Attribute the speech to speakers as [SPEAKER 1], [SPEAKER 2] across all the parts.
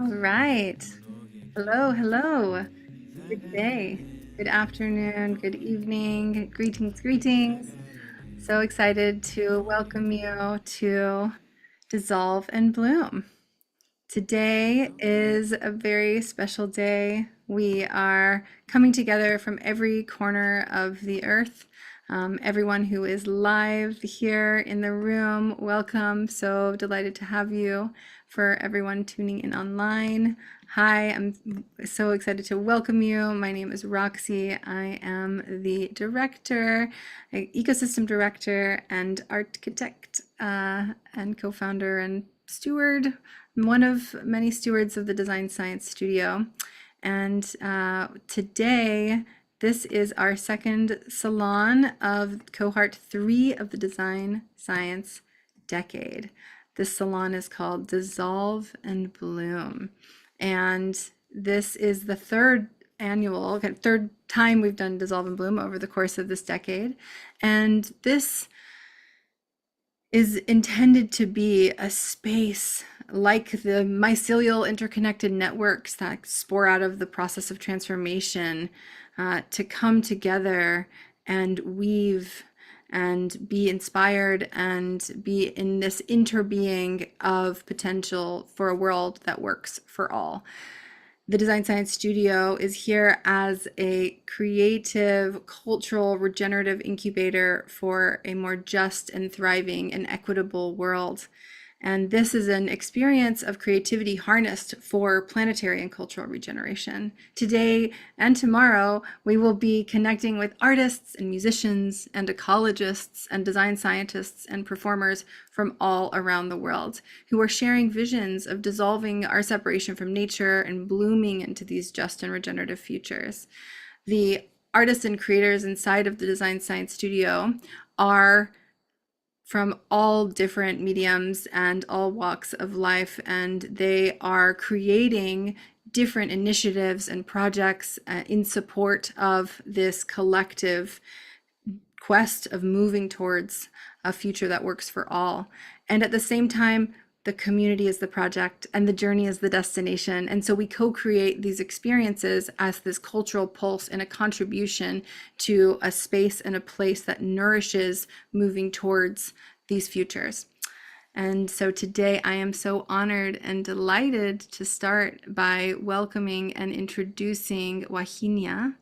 [SPEAKER 1] All right. Hello, hello. Good day, good afternoon, good evening, greetings, greetings. So excited to welcome you to Dissolve and Bloom. Today is a very special day. We are coming together from every corner of the earth. Everyone who is live here in the room, welcome. So delighted to have you. For everyone tuning in online, hi, I'm so excited to welcome you. My name is Roxi. I am the director, ecosystem director, and architect, and co-founder and steward, one of many stewards of the Design Science Studio. And today, this is our second salon of cohort 3 of the Design Science Decade. This salon is called Dissolve and Bloom. And this is the third time we've done Dissolve and Bloom over the course of this decade. And this is intended to be a space like the mycelial interconnected networks that spore out of the process of transformation, to come together and weave and be inspired and be in this interbeing of potential for a world that works for all. The Design Science Studio is here as a creative, cultural, regenerative incubator for a more just and thriving and equitable world. And this is an experience of creativity harnessed for planetary and cultural regeneration. Today and tomorrow, we will be connecting with artists and musicians and ecologists and design scientists and performers from all around the world who are sharing visions of dissolving our separation from nature and blooming into these just and regenerative futures. The artists and creators inside of the Design Science Studio are from all different mediums and all walks of life, and they are creating different initiatives and projects in support of this collective quest of moving towards a future that works for all. And at the same time, the community is the project and the journey is the destination. And so we co-create these experiences as this cultural pulse and a contribution to a space and a place that nourishes moving towards these futures. And so today I am so honored and delighted to start by welcoming and introducing Wahinya.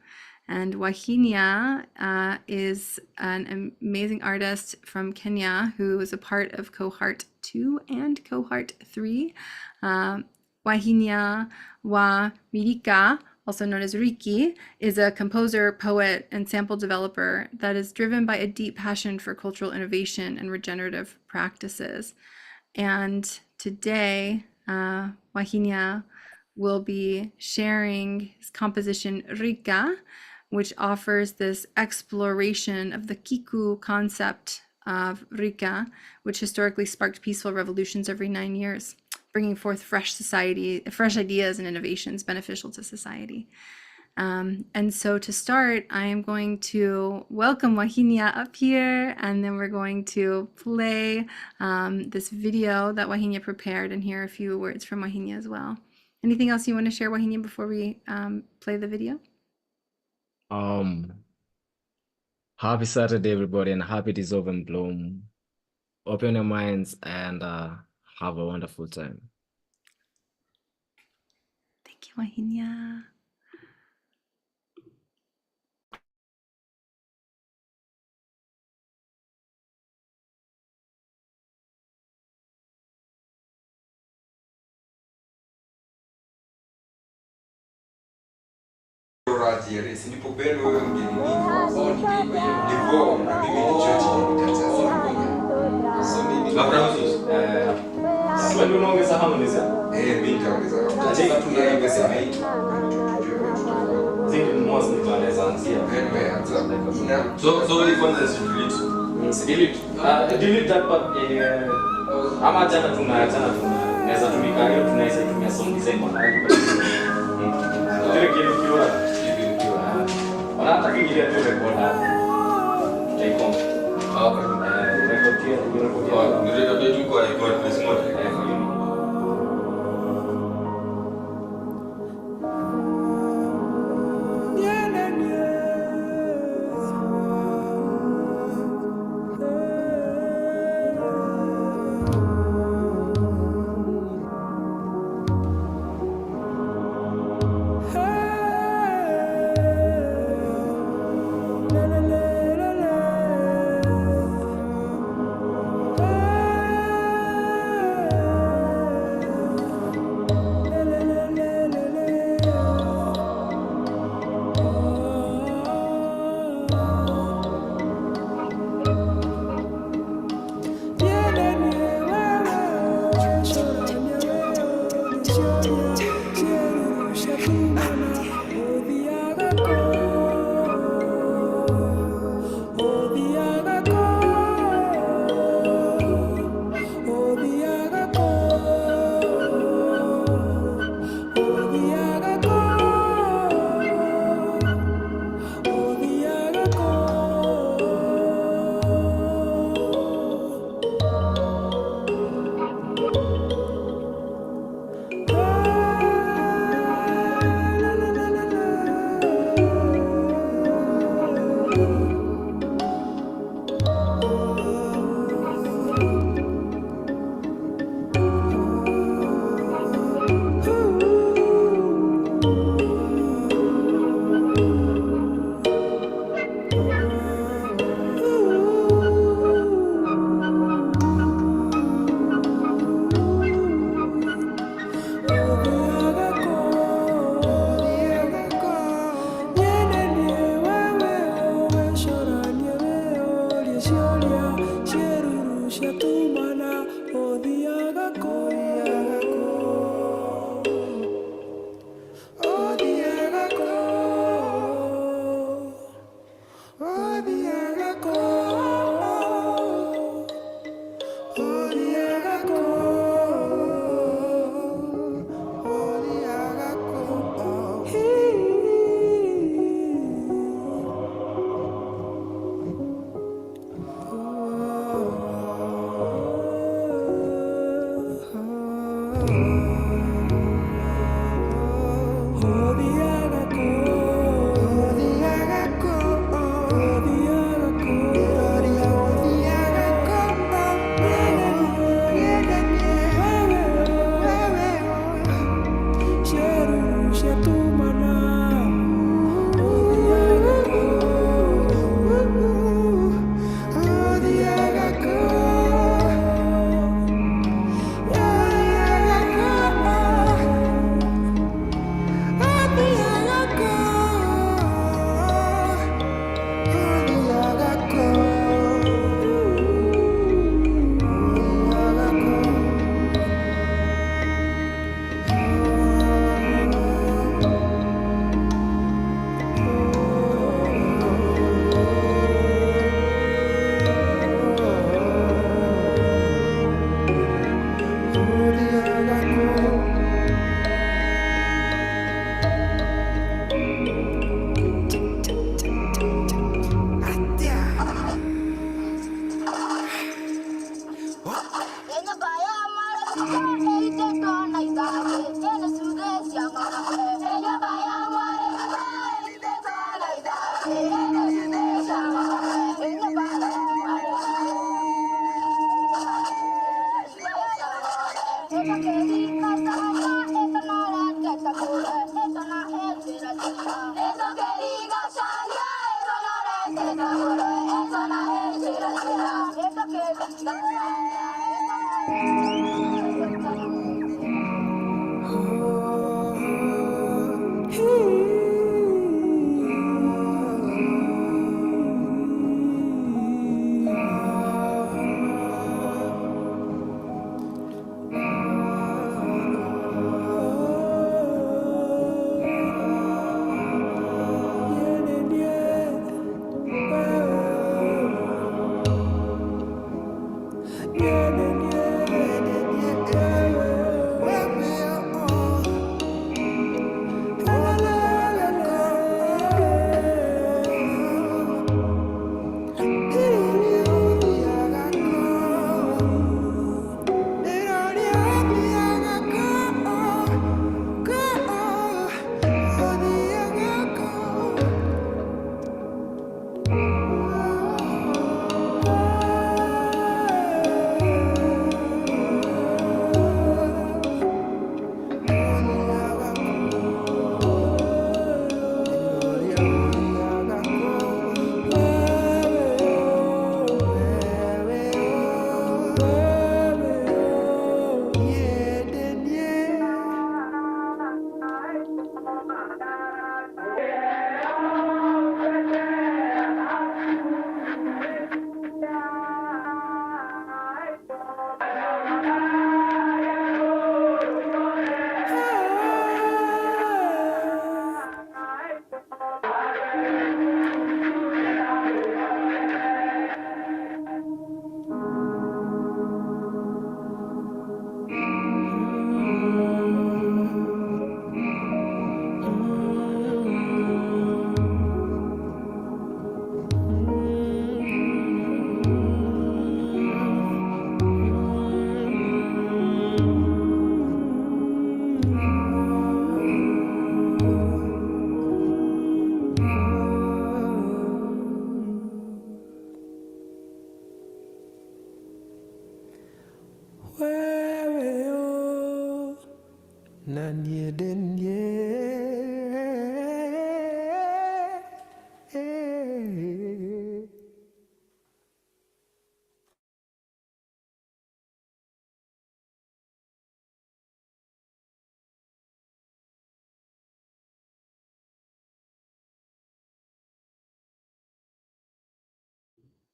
[SPEAKER 1] And Wahinya is an amazing artist from Kenya who is a part of cohort 2 and cohort 3. Wahinya wa Mwirikia, also known as Riiki, is a composer, poet, and sample developer that is driven by a deep passion for cultural innovation and regenerative practices. And today, Wahinya will be sharing his composition Riika, which offers this exploration of the Kiku concept of Riika, which historically sparked peaceful revolutions every 9 years, bringing forth fresh ideas and innovations beneficial to society. And so to start, I am going to welcome Wahinya up here, and then we're going to play this video that Wahinya prepared and hear a few words from Wahinya as well. Anything else you want to share, Wahinya, before we play the video?
[SPEAKER 2] Happy Saturday, everybody, and happy Dissolve and Bloom. Open your minds and have a wonderful time.
[SPEAKER 1] Thank you, Wahinya.
[SPEAKER 3] So the one is delete. Delete that part. Ama jana naweza tumika hiyo tunaweza tumia song design mahali. Kile kiwa. Wanataka kile tu record hapo. Take on. Record here. Ni record tu kwa record small.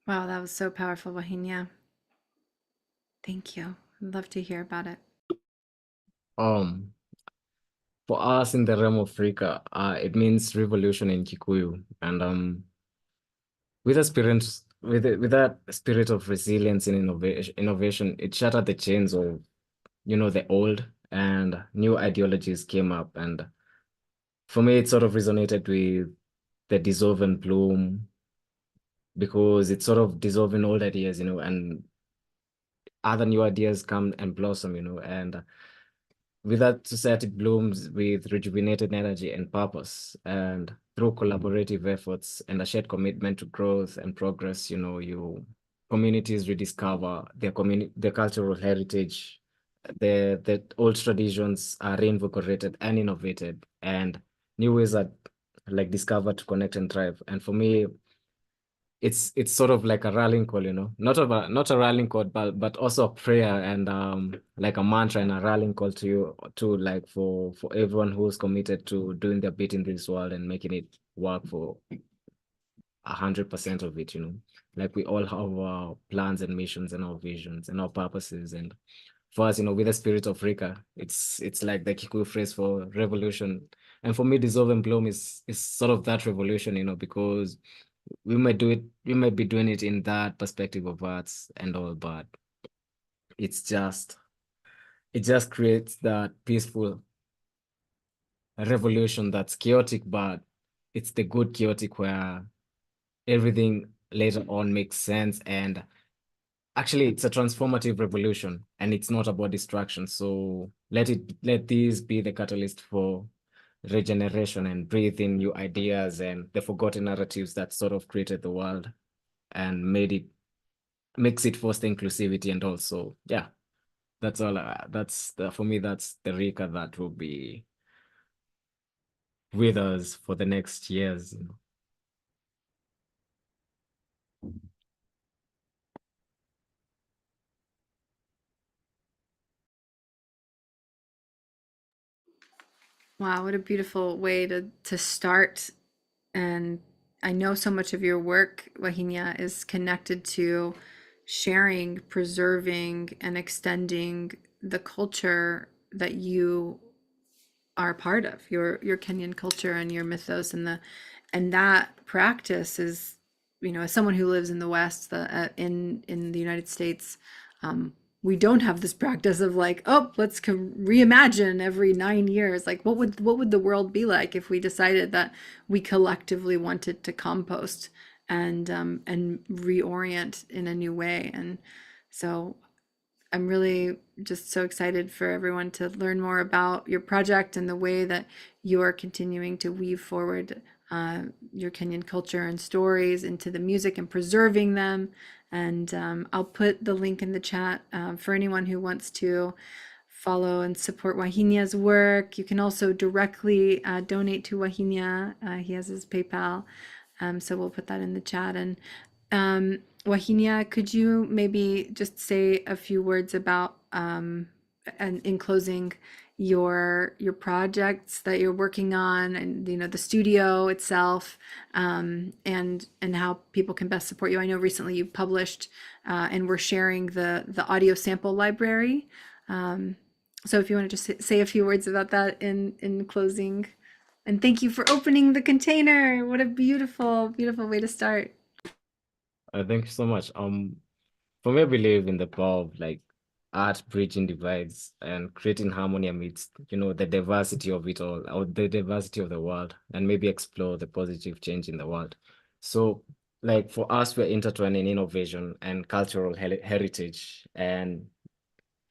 [SPEAKER 1] Wow, that was so powerful, Wahinya. Thank you. I'd love to hear about it.
[SPEAKER 2] Um, for us in the realm of Riika, it means revolution in Kikuyu, and with a spirit, with that spirit of resilience and innovation, it shattered the chains of, the old, and new ideologies came up. And for me, it sort of resonated with the dissolve and bloom, because it's sort of dissolving old ideas, and other new ideas come and blossom, and with that, society blooms with rejuvenated energy and purpose. And through collaborative efforts and a shared commitment to growth and progress, you communities rediscover their cultural heritage. The old traditions are reinvigorated and innovated, and new ways are like discovered to connect and thrive. And for me, it's sort of like a rallying call, not a rallying call, but also a prayer, and like a mantra and a rallying call to you, to like for everyone who's committed to doing their bit in this world and making it work for 100% of it. Like we all have our plans and missions and our visions and our purposes. And for us, with the spirit of Riika, it's like the Kikuyu phrase for revolution. And for me, dissolve and bloom is sort of that revolution, because we might be doing it in that perspective of arts and all, but it just creates that peaceful revolution that's chaotic, but it's the good chaotic where everything later on makes sense. And actually, it's a transformative revolution, and it's not about distraction. So let these be the catalyst for regeneration, and breathe in new ideas and the forgotten narratives that sort of created the world and makes it foster inclusivity. And also, yeah, that's all. For me, that's the Riika that will be with us for the next years.
[SPEAKER 1] Wow, what a beautiful way to start. And I know so much of your work, Wahinya, is connected to sharing, preserving, and extending the culture that you are a part of, your Kenyan culture and your mythos, and that practice is, as someone who lives in the West, in the United States, we don't have this practice of like, oh, let's reimagine every 9 years. Like, what would the world be like if we decided that we collectively wanted to compost and reorient in a new way? And so I'm really just so excited for everyone to learn more about your project and the way that you are continuing to weave forward your Kenyan culture and stories into the music and preserving them. And I'll put the link in the chat for anyone who wants to follow and support Wahinya's work. You can also directly donate to Wahinya. He has his PayPal. So we'll put that in the chat. And Wahinya, could you maybe just say a few words about, and in closing, your projects that you're working on, and the studio itself, and how people can best support you? I know recently you published and we're sharing the audio sample library. So if you want to just say a few words about that in closing. And thank you for opening the container. What a beautiful, beautiful way to start.
[SPEAKER 2] Thank you so much. For me, I believe in the power of like art bridging divides and creating harmony amidst, the diversity of it all, or the diversity of the world, and maybe explore the positive change in the world. So, like for us, we're intertwining innovation and cultural heritage, and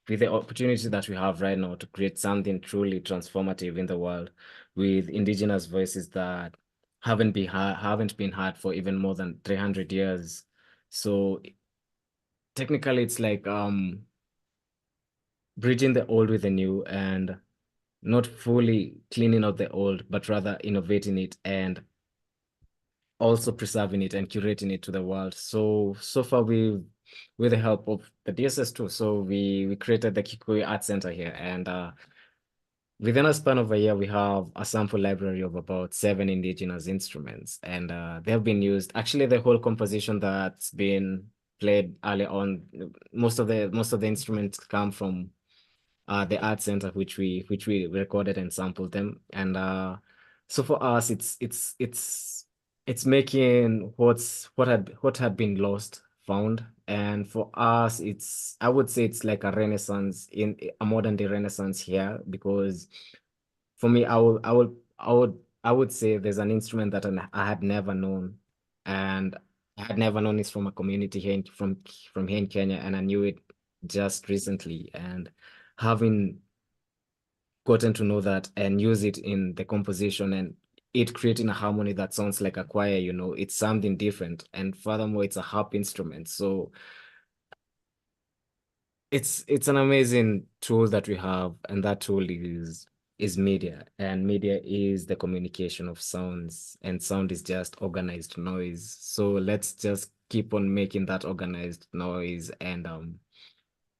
[SPEAKER 2] with the opportunity that we have right now to create something truly transformative in the world, with indigenous voices that haven't been heard for even more than 300 years. So technically, it's like bridging the old with the new, and not fully cleaning out the old, but rather innovating it and also preserving it and curating it to the world. So far, with the help of the DSS2, so we created the Kikuyu Art Center here, and within a span of a year, we have a sample library of about 7 indigenous instruments, and they have been used. Actually, the whole composition that's been played early on. Most of the instruments come from the art center, which we recorded and sampled them. And so for us, it's making what had been lost found. And for us, I would say it's like a renaissance, in a modern day renaissance here, because for me, I would say there's an instrument that I had never known, and I had never known it's from a community here from here in Kenya, and I knew it just recently. And having gotten to know that and use it in the composition, and it creating a harmony that sounds like a choir, it's something different. And furthermore, it's a harp instrument. So it's an amazing tool that we have, and that tool is media, and media is the communication of sounds, and sound is just organized noise. So let's just keep on making that organized noise, and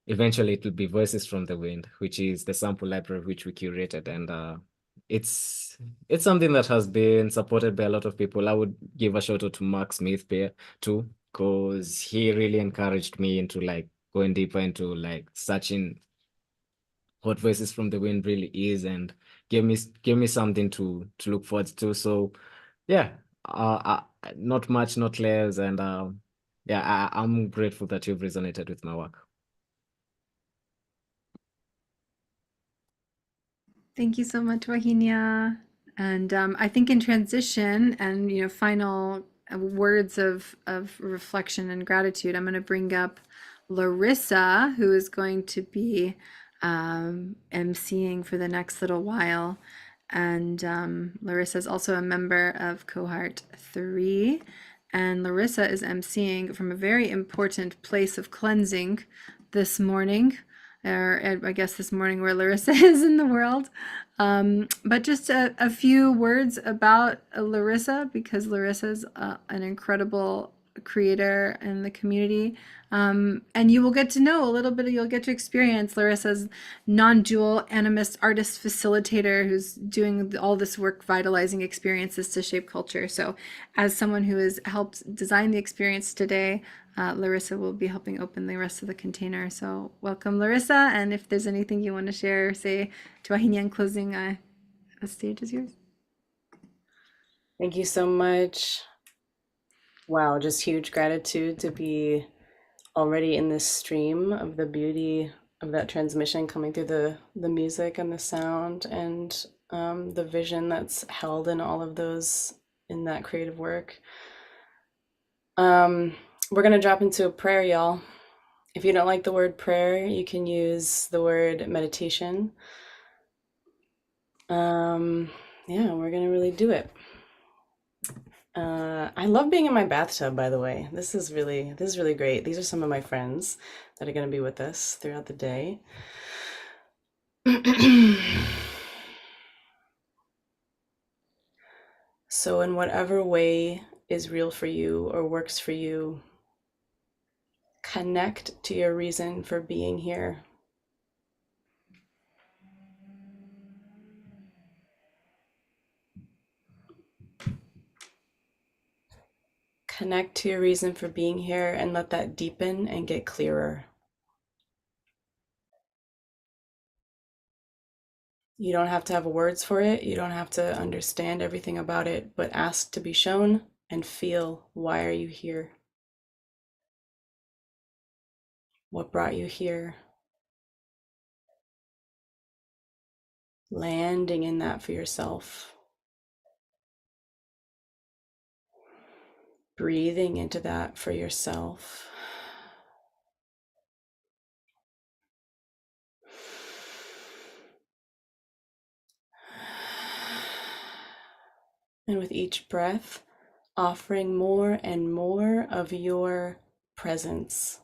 [SPEAKER 2] eventually it will be Voices from the Wind, which is the sample library which we curated. And it's it's something that has been supported by a lot of people. I would give a shout out to Mark Smith here too, because he really encouraged me into like going deeper into like searching what Voices from the Wind really is, and gave me something to look forward to. So yeah, not much, not less. And yeah, I'm grateful that you've resonated with my work.
[SPEAKER 1] Thank you so much, Wahinya. And I think in transition and final words of reflection and gratitude, I'm going to bring up Larissa, who is going to be emceeing for the next little while. And Larissa is also a member of Cohort 3. And Larissa is emceeing from a very important place of cleansing this morning, or I guess this morning where Larissa is in the world. But just a few words about Larissa, because Larissa is an incredible creator in the community. And you will get to know a little bit, you'll get to experience Larissa's non-dual animist artist facilitator who's doing all this work vitalizing experiences to shape culture. So as someone who has helped design the experience today, Larissa will be helping open the rest of the container. So welcome, Larissa. And if there's anything you want to share, say to Wahinya in closing, the stage is yours.
[SPEAKER 4] Thank you so much. Wow, just huge gratitude to be already in this stream of the beauty of that transmission coming through the music and the sound, and the vision that's held in all of those in that creative work. We're gonna drop into a prayer, y'all. If you don't like the word prayer, you can use the word meditation. Yeah, we're gonna really do it. I love being in my bathtub, by the way. This is really great. These are some of my friends that are going to be with us throughout the day. So in whatever way is real for you or works for you, connect to your reason for being here. Connect to your reason for being here and let that deepen and get clearer. You don't have to have words for it. You don't have to understand everything about it, but ask to be shown and feel, why are you here? What brought you here? Landing in that for yourself. Breathing into that for yourself. And with each breath, offering more and more of your presence.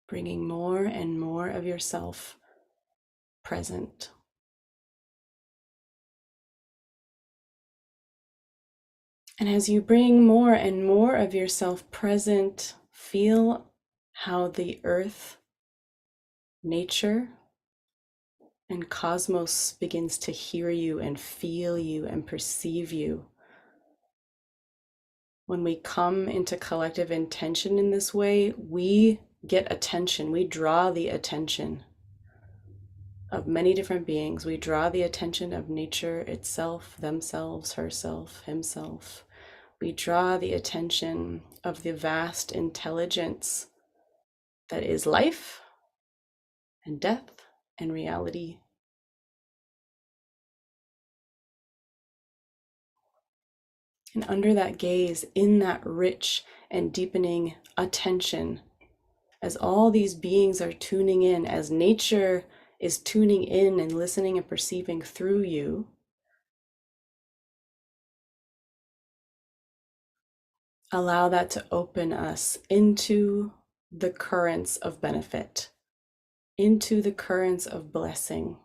[SPEAKER 4] Bringing more and more of yourself present. And as you bring more and more of yourself present, feel how the earth, nature, and cosmos begins to hear you and feel you and perceive you. When we come into collective intention in this way, we get attention. We draw the attention of many different beings. We draw the attention of nature itself, themselves, herself, himself. We draw the attention of the vast intelligence that is life and death and reality. And under that gaze, in that rich and deepening attention, as all these beings are tuning in, as nature is tuning in and listening and perceiving through you, allow that to open us into the currents of benefit, into the currents of blessing.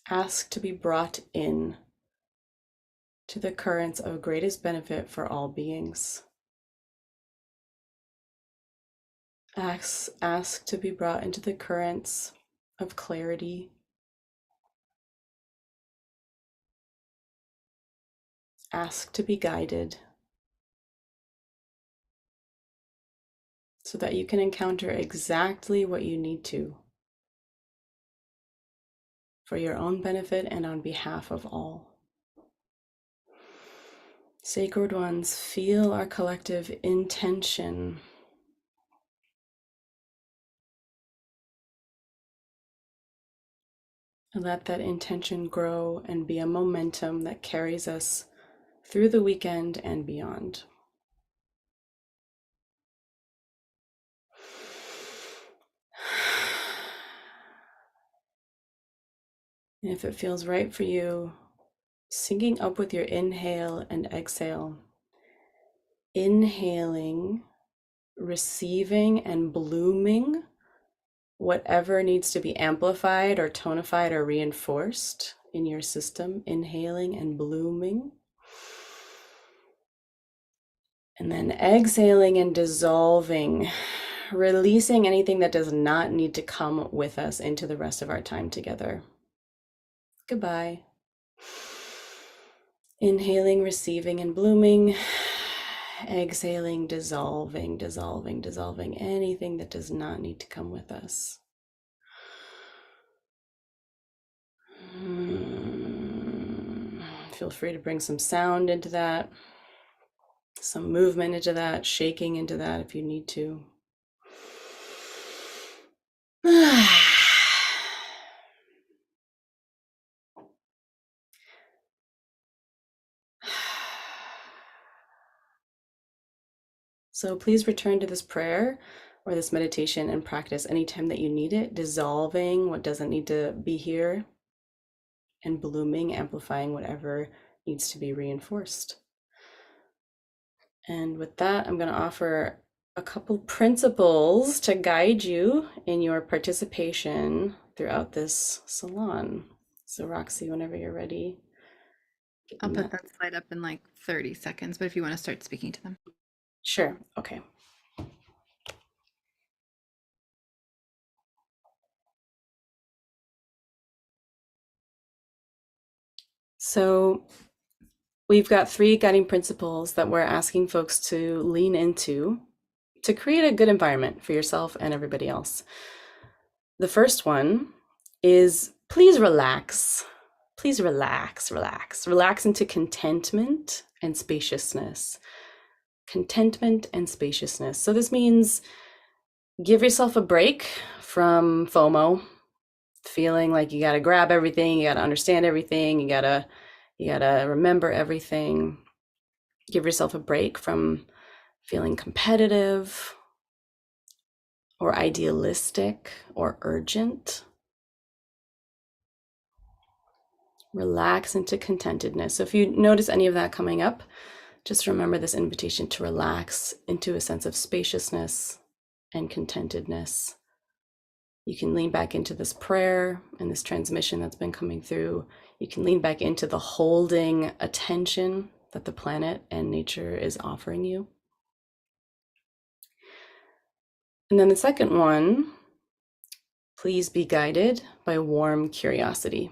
[SPEAKER 4] Ask to be brought in to the currents of greatest benefit for all beings. Ask to be brought into the currents of clarity. Ask to be guided so that you can encounter exactly what you need to for your own benefit and on behalf of all. Sacred ones, feel our collective intention. And let that intention grow and be a momentum that carries us through the weekend and beyond. And if it feels right for you, syncing up with your inhale and exhale. Inhaling, receiving and blooming whatever needs to be amplified or tonified or reinforced in your system. Inhaling and blooming. And then exhaling and dissolving, releasing anything that does not need to come with us into the rest of our time together. Goodbye. Inhaling, receiving, and blooming. Exhaling, dissolving, dissolving, dissolving anything that does not need to come with us. Feel free to bring some sound into that, some movement into that, shaking into that if you need to. So please return to this prayer or this meditation and practice anytime that you need it, dissolving what doesn't need to be here and blooming, amplifying whatever needs to be reinforced. And with that, I'm going to offer a couple principles to guide you in your participation throughout this salon. So Roxi, whenever you're ready.
[SPEAKER 1] I'll put that slide up in like 30 seconds, but if you want to start speaking to them.
[SPEAKER 4] Sure. Okay. So we've got 3 guiding principles that we're asking folks to lean into to create a good environment for yourself and everybody else. The first one is please relax. Please relax, relax. Relax into contentment and spaciousness. Contentment and spaciousness. So this means give yourself a break from FOMO, feeling like you got to grab everything, you got to understand everything, you got to remember everything. Give yourself a break from feeling competitive or idealistic or urgent. Relax into contentedness. So if you notice any of that coming up, just remember this invitation to relax into a sense of spaciousness and contentedness. You can lean back into this prayer and this transmission that's been coming through. You can lean back into the holding attention that the planet and nature is offering you. And then the second one, please be guided by warm curiosity.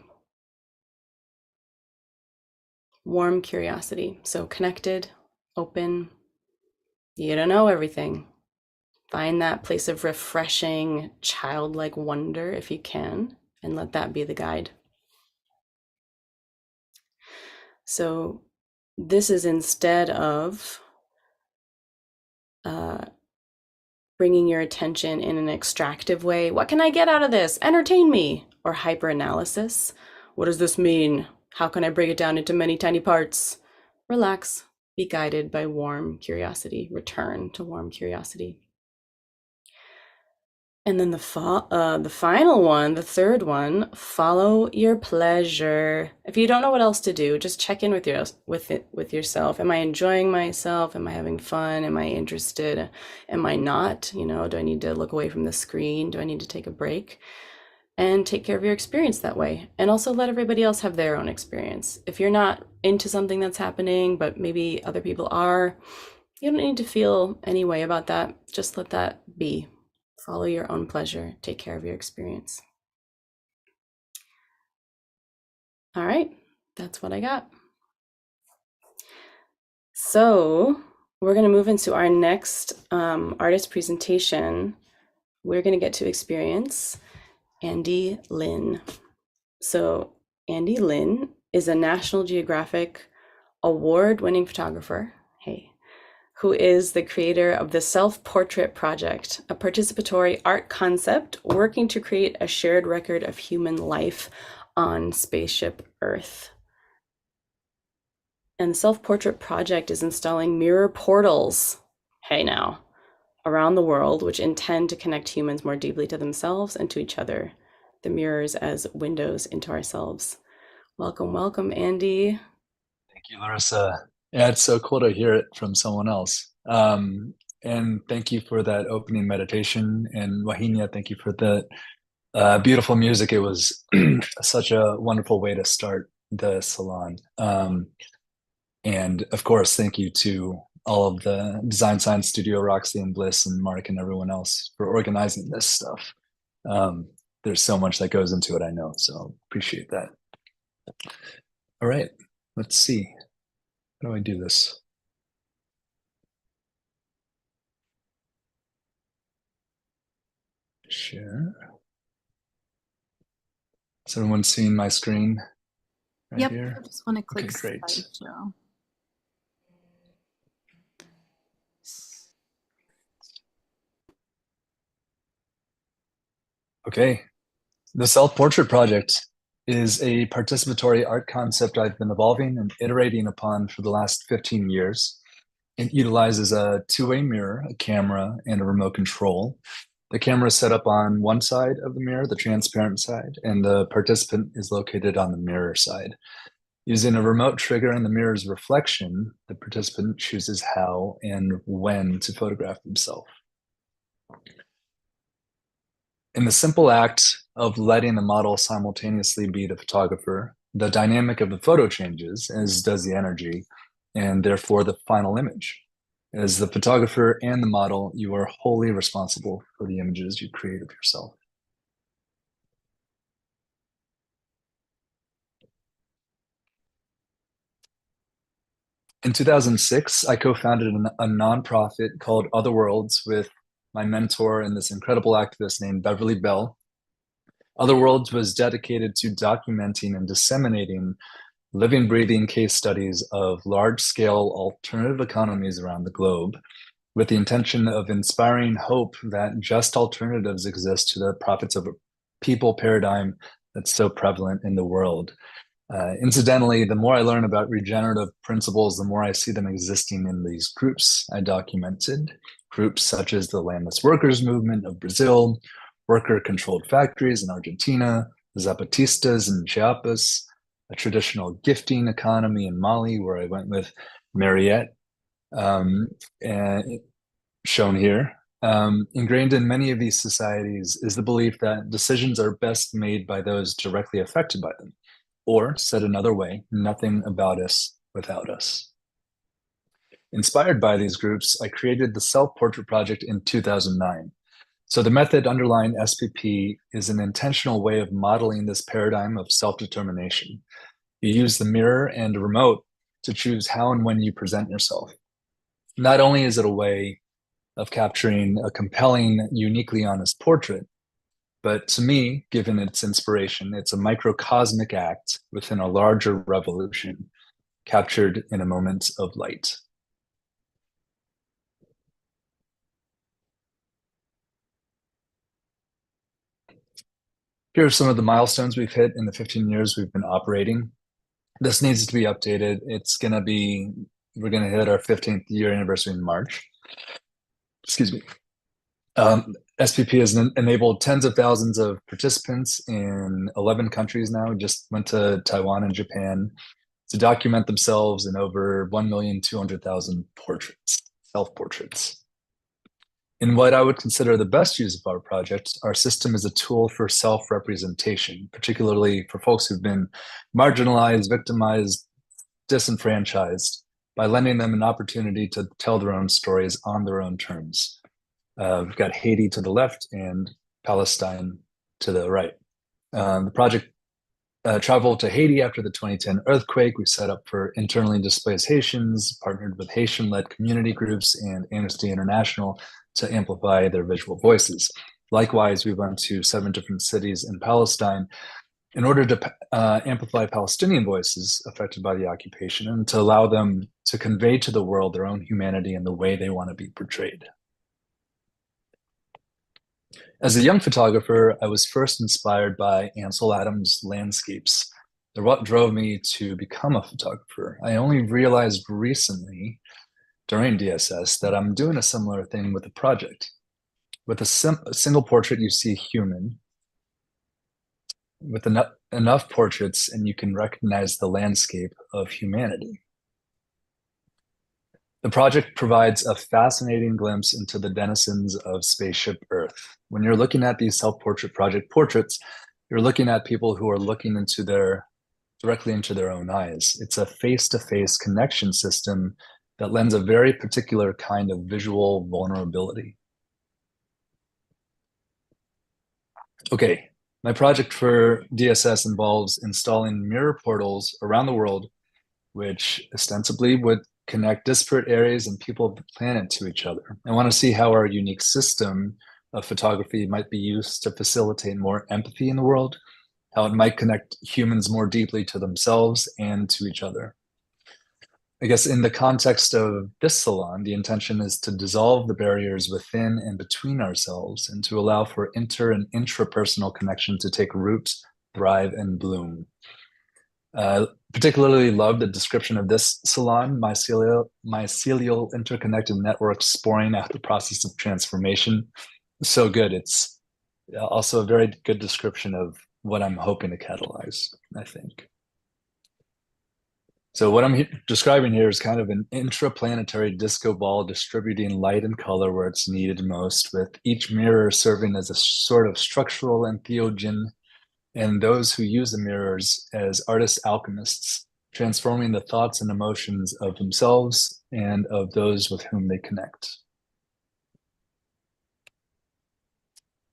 [SPEAKER 4] warm curiosity. So connected, open, you don't know everything. Find that place of refreshing, childlike wonder if you can, and let that be the guide. So this is instead of bringing your attention in an extractive way. What can I get out of this? Entertain me. Or hyper-analysis. What does this mean? How can I break it down into many tiny parts? Relax. Be guided by warm curiosity. Return to warm curiosity. And then the final one, the third one, follow your pleasure. If you don't know what else to do, just check in with yourself. Am I enjoying myself? Am I having fun? Am I interested? Am I not? You know, do I need to look away from the screen? Do I need to take a break? And take care of your experience that way. And also let everybody else have their own experience. If you're not into something that's happening, but maybe other people are, you don't need to feel any way about that. Just let that be. Follow your own pleasure. Take care of your experience. All right, that's what I got. So we're going to move into our next artist presentation. We're going to get to experience Andy Lin. So Andy Lin is a National Geographic award-winning photographer. Hey. Who is the creator of the Self-Portrait Project, a participatory art concept working to create a shared record of human life on spaceship Earth. And the Self-Portrait Project is installing mirror portals, hey now, around the world, which intend to connect humans more deeply to themselves and to each other, the mirrors as windows into ourselves. Welcome, welcome, Andy.
[SPEAKER 5] Thank you, Larissa. Yeah, it's so cool to hear it from someone else. And thank you for that opening meditation. And Wahinya, thank you for the beautiful music. It was such a wonderful way to start the salon. And of course, thank you to all of the Design Science Studio, Roxi and Bliss and Mark and everyone else for organizing this stuff. There's so much that goes into it, I know, so appreciate that. All right, let's see. How do I do this? Share. Is everyone seeing my screen right here?
[SPEAKER 1] I just want to click
[SPEAKER 5] Okay, great.
[SPEAKER 1] slideshow.
[SPEAKER 5] Okay. The Self-Portrait Project is a participatory art concept I've been evolving and iterating upon for the last 15 years. It utilizes a two-way mirror, a camera, and a remote control. The camera is set up on one side of the mirror, the transparent side, and the participant is located on the mirror side. Using a remote trigger and the mirror's reflection, the participant chooses how and when to photograph themselves. In the simple act of letting the model simultaneously be the photographer, the dynamic of the photo changes, as does the energy, and therefore the final image. As the photographer and the model, you are wholly responsible for the images you create of yourself. In 2006, I co-founded a nonprofit called Other Worlds with my mentor and this incredible activist named Beverly Bell. Other Worlds was dedicated to documenting and disseminating living, breathing case studies of large-scale alternative economies around the globe, with the intention of inspiring hope that just alternatives exist to the profits of a people paradigm that's so prevalent in the world. Incidentally, the more I learn about regenerative principles, the more I see them existing in these groups I documented. Groups such as the Landless Workers Movement of Brazil, worker-controlled factories in Argentina, the Zapatistas in Chiapas, a traditional gifting economy in Mali, where I went with Mariette, shown here. Ingrained in many of these societies is the belief that decisions are best made by those directly affected by them. Or, said another way, nothing about us without us. Inspired by these groups, I created the Self-Portrait Project in 2009. So the method underlying SPP is an intentional way of modeling this paradigm of self-determination. You use the mirror and a remote to choose how and when you present yourself. Not only is it a way of capturing a compelling, uniquely honest portrait, but to me, given its inspiration, it's a microcosmic act within a larger revolution, captured in a moment of light. Here are some of the milestones we've hit in the 15 years we've been operating. This needs to be updated. We're gonna hit our 15th year anniversary in March. Excuse me. SPP has enabled tens of thousands of participants in 11 countries now. Just went to Taiwan and Japan to document themselves in over 1,200,000 portraits, self-portraits. In what I would consider the best use of our project, our system is a tool for self-representation, particularly for folks who've been marginalized, victimized, disenfranchised, by lending them an opportunity to tell their own stories on their own terms. We've got Haiti to the left and Palestine to the right. The project traveled to Haiti after the 2010 earthquake. We set up for internally displaced Haitians, partnered with Haitian-led community groups and Amnesty International to amplify their visual voices. Likewise, we went to 7 different cities in Palestine in order to amplify Palestinian voices affected by the occupation and to allow them to convey to the world their own humanity and the way they want to be portrayed. As a young photographer, I was first inspired by Ansel Adams' landscapes. They're what drove me to become a photographer. I only realized recently during DSS that I'm doing a similar thing with the project. With a single portrait, you see human. With enough portraits, and you can recognize the landscape of humanity. The project provides a fascinating glimpse into the denizens of spaceship Earth. When you're looking at these self-portrait project portraits, you're looking at people who are looking directly into their own eyes. It's a face-to-face connection system that lends a very particular kind of visual vulnerability. Okay, my project for DSS involves installing mirror portals around the world, which ostensibly would connect disparate areas and people of the planet to each other. I want to see how our unique system of photography might be used to facilitate more empathy in the world, how it might connect humans more deeply to themselves and to each other. I guess in the context of this salon, the intention is to dissolve the barriers within and between ourselves and to allow for inter and intrapersonal connection to take root, thrive, and bloom. Particularly love the description of this salon, mycelial interconnected networks sporing out the process of transformation. So good. It's also a very good description of what I'm hoping to catalyze, I think. So what I'm describing here is kind of an intraplanetary disco ball distributing light and color where it's needed most, with each mirror serving as a sort of structural entheogen, and those who use the mirrors as artist alchemists, transforming the thoughts and emotions of themselves and of those with whom they connect.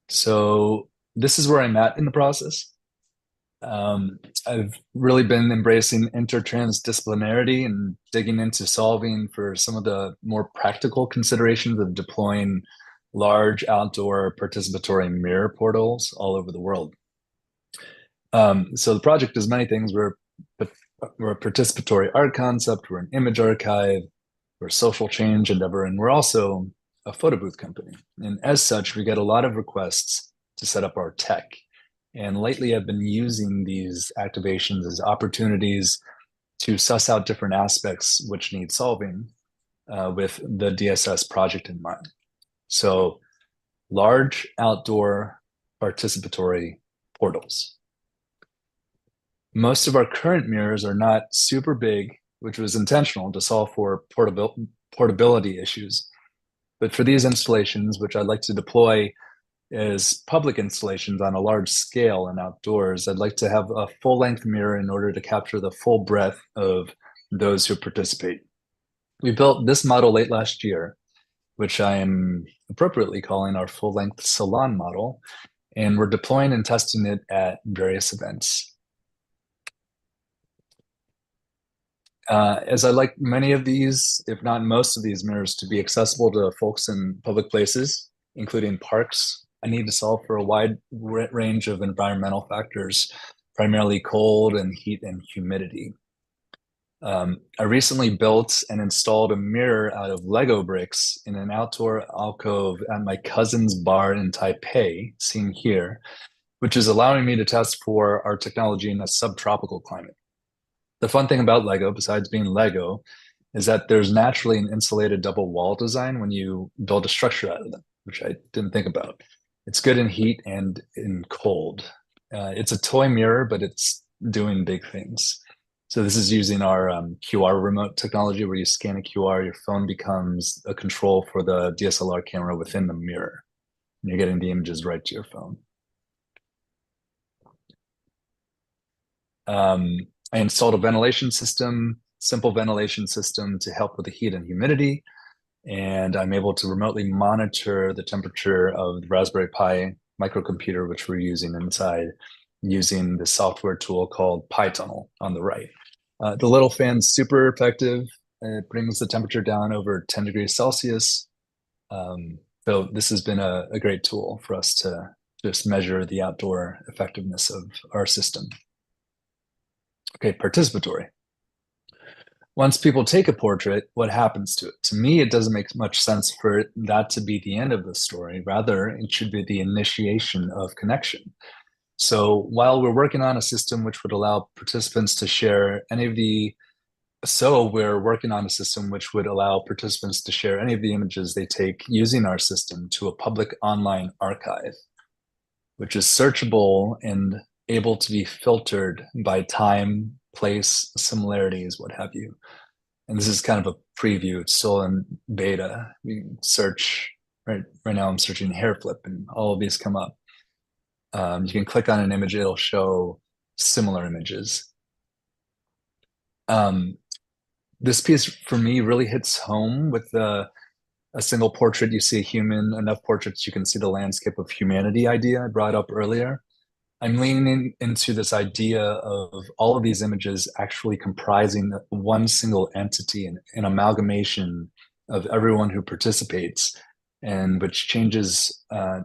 [SPEAKER 5] So this is where I'm at in the process. I've really been embracing intertransdisciplinarity and digging into solving for some of the more practical considerations of deploying large outdoor participatory mirror portals all over the world. So the project does many things. We're a participatory art concept, we're an image archive, we're a social change endeavor, and we're also a photo booth company. And as such, we get a lot of requests to set up our tech. And lately I've been using these activations as opportunities to suss out different aspects which need solving with the DSS project in mind. So large outdoor participatory portals. Most of our current mirrors are not super big, which was intentional to solve for portability issues. But for these installations, which I'd like to deploy as public installations on a large scale and outdoors, I'd like to have a full-length mirror in order to capture the full breadth of those who participate. We built this model late last year, which I am appropriately calling our full-length Salon model, and we're deploying and testing it at various events. As I like many of these, if not most of these mirrors, to be accessible to folks in public places, including parks, I need to solve for a wide range of environmental factors, primarily cold and heat and humidity. I recently built and installed a mirror out of Lego bricks in an outdoor alcove at my cousin's bar in Taipei, seen here, which is allowing me to test for our technology in a subtropical climate. The fun thing about Lego, besides being Lego, is that there's naturally an insulated double wall design when you build a structure out of them, which I didn't think about. It's good in heat and in cold. It's a toy mirror, but it's doing big things. So this is using our QR remote technology where you scan a QR, your phone becomes a control for the DSLR camera within the mirror. And you're getting the images right to your phone. I installed a ventilation system, simple ventilation system to help with the heat and humidity. And I'm able to remotely monitor the temperature of the Raspberry Pi microcomputer, which we're using inside, using the software tool called PiTunnel on the right. The little fan's super effective. It brings the temperature down over 10 degrees Celsius. So this has been a great tool for us to just measure the outdoor effectiveness of our system. Okay, participatory. Once people take a portrait, what happens to it? To me, it doesn't make much sense for that to be the end of the story. Rather, it should be the initiation of connection. So while we're working on a system which would allow participants to share any of the, we're working on a system which would allow participants to share any of the images they take using our system to a public online archive, which is searchable and able to be filtered by time, place, similarities, what have you. And this is kind of a preview. It's still in beta. You can search, right now I'm searching hair flip and all of these come up. You can click on an image, it'll show similar images. This piece for me really hits home with a single portrait. You see a human, enough portraits, you can see the landscape of humanity idea I brought up earlier. I'm leaning into this idea of all of these images actually comprising one single entity, an amalgamation of everyone who participates, and which changes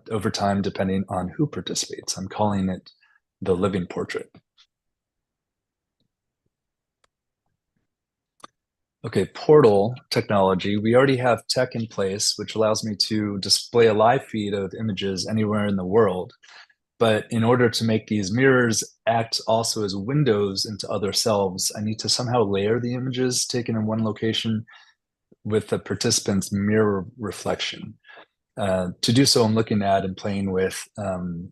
[SPEAKER 5] over time depending on who participates. I'm calling it the living portrait. Okay, portal technology. We already have tech in place, which allows me to display a live feed of images anywhere in the world. But in order to make these mirrors act also as windows into other selves, I need to somehow layer the images taken in one location with the participant's mirror reflection. To do so, I'm looking at and playing with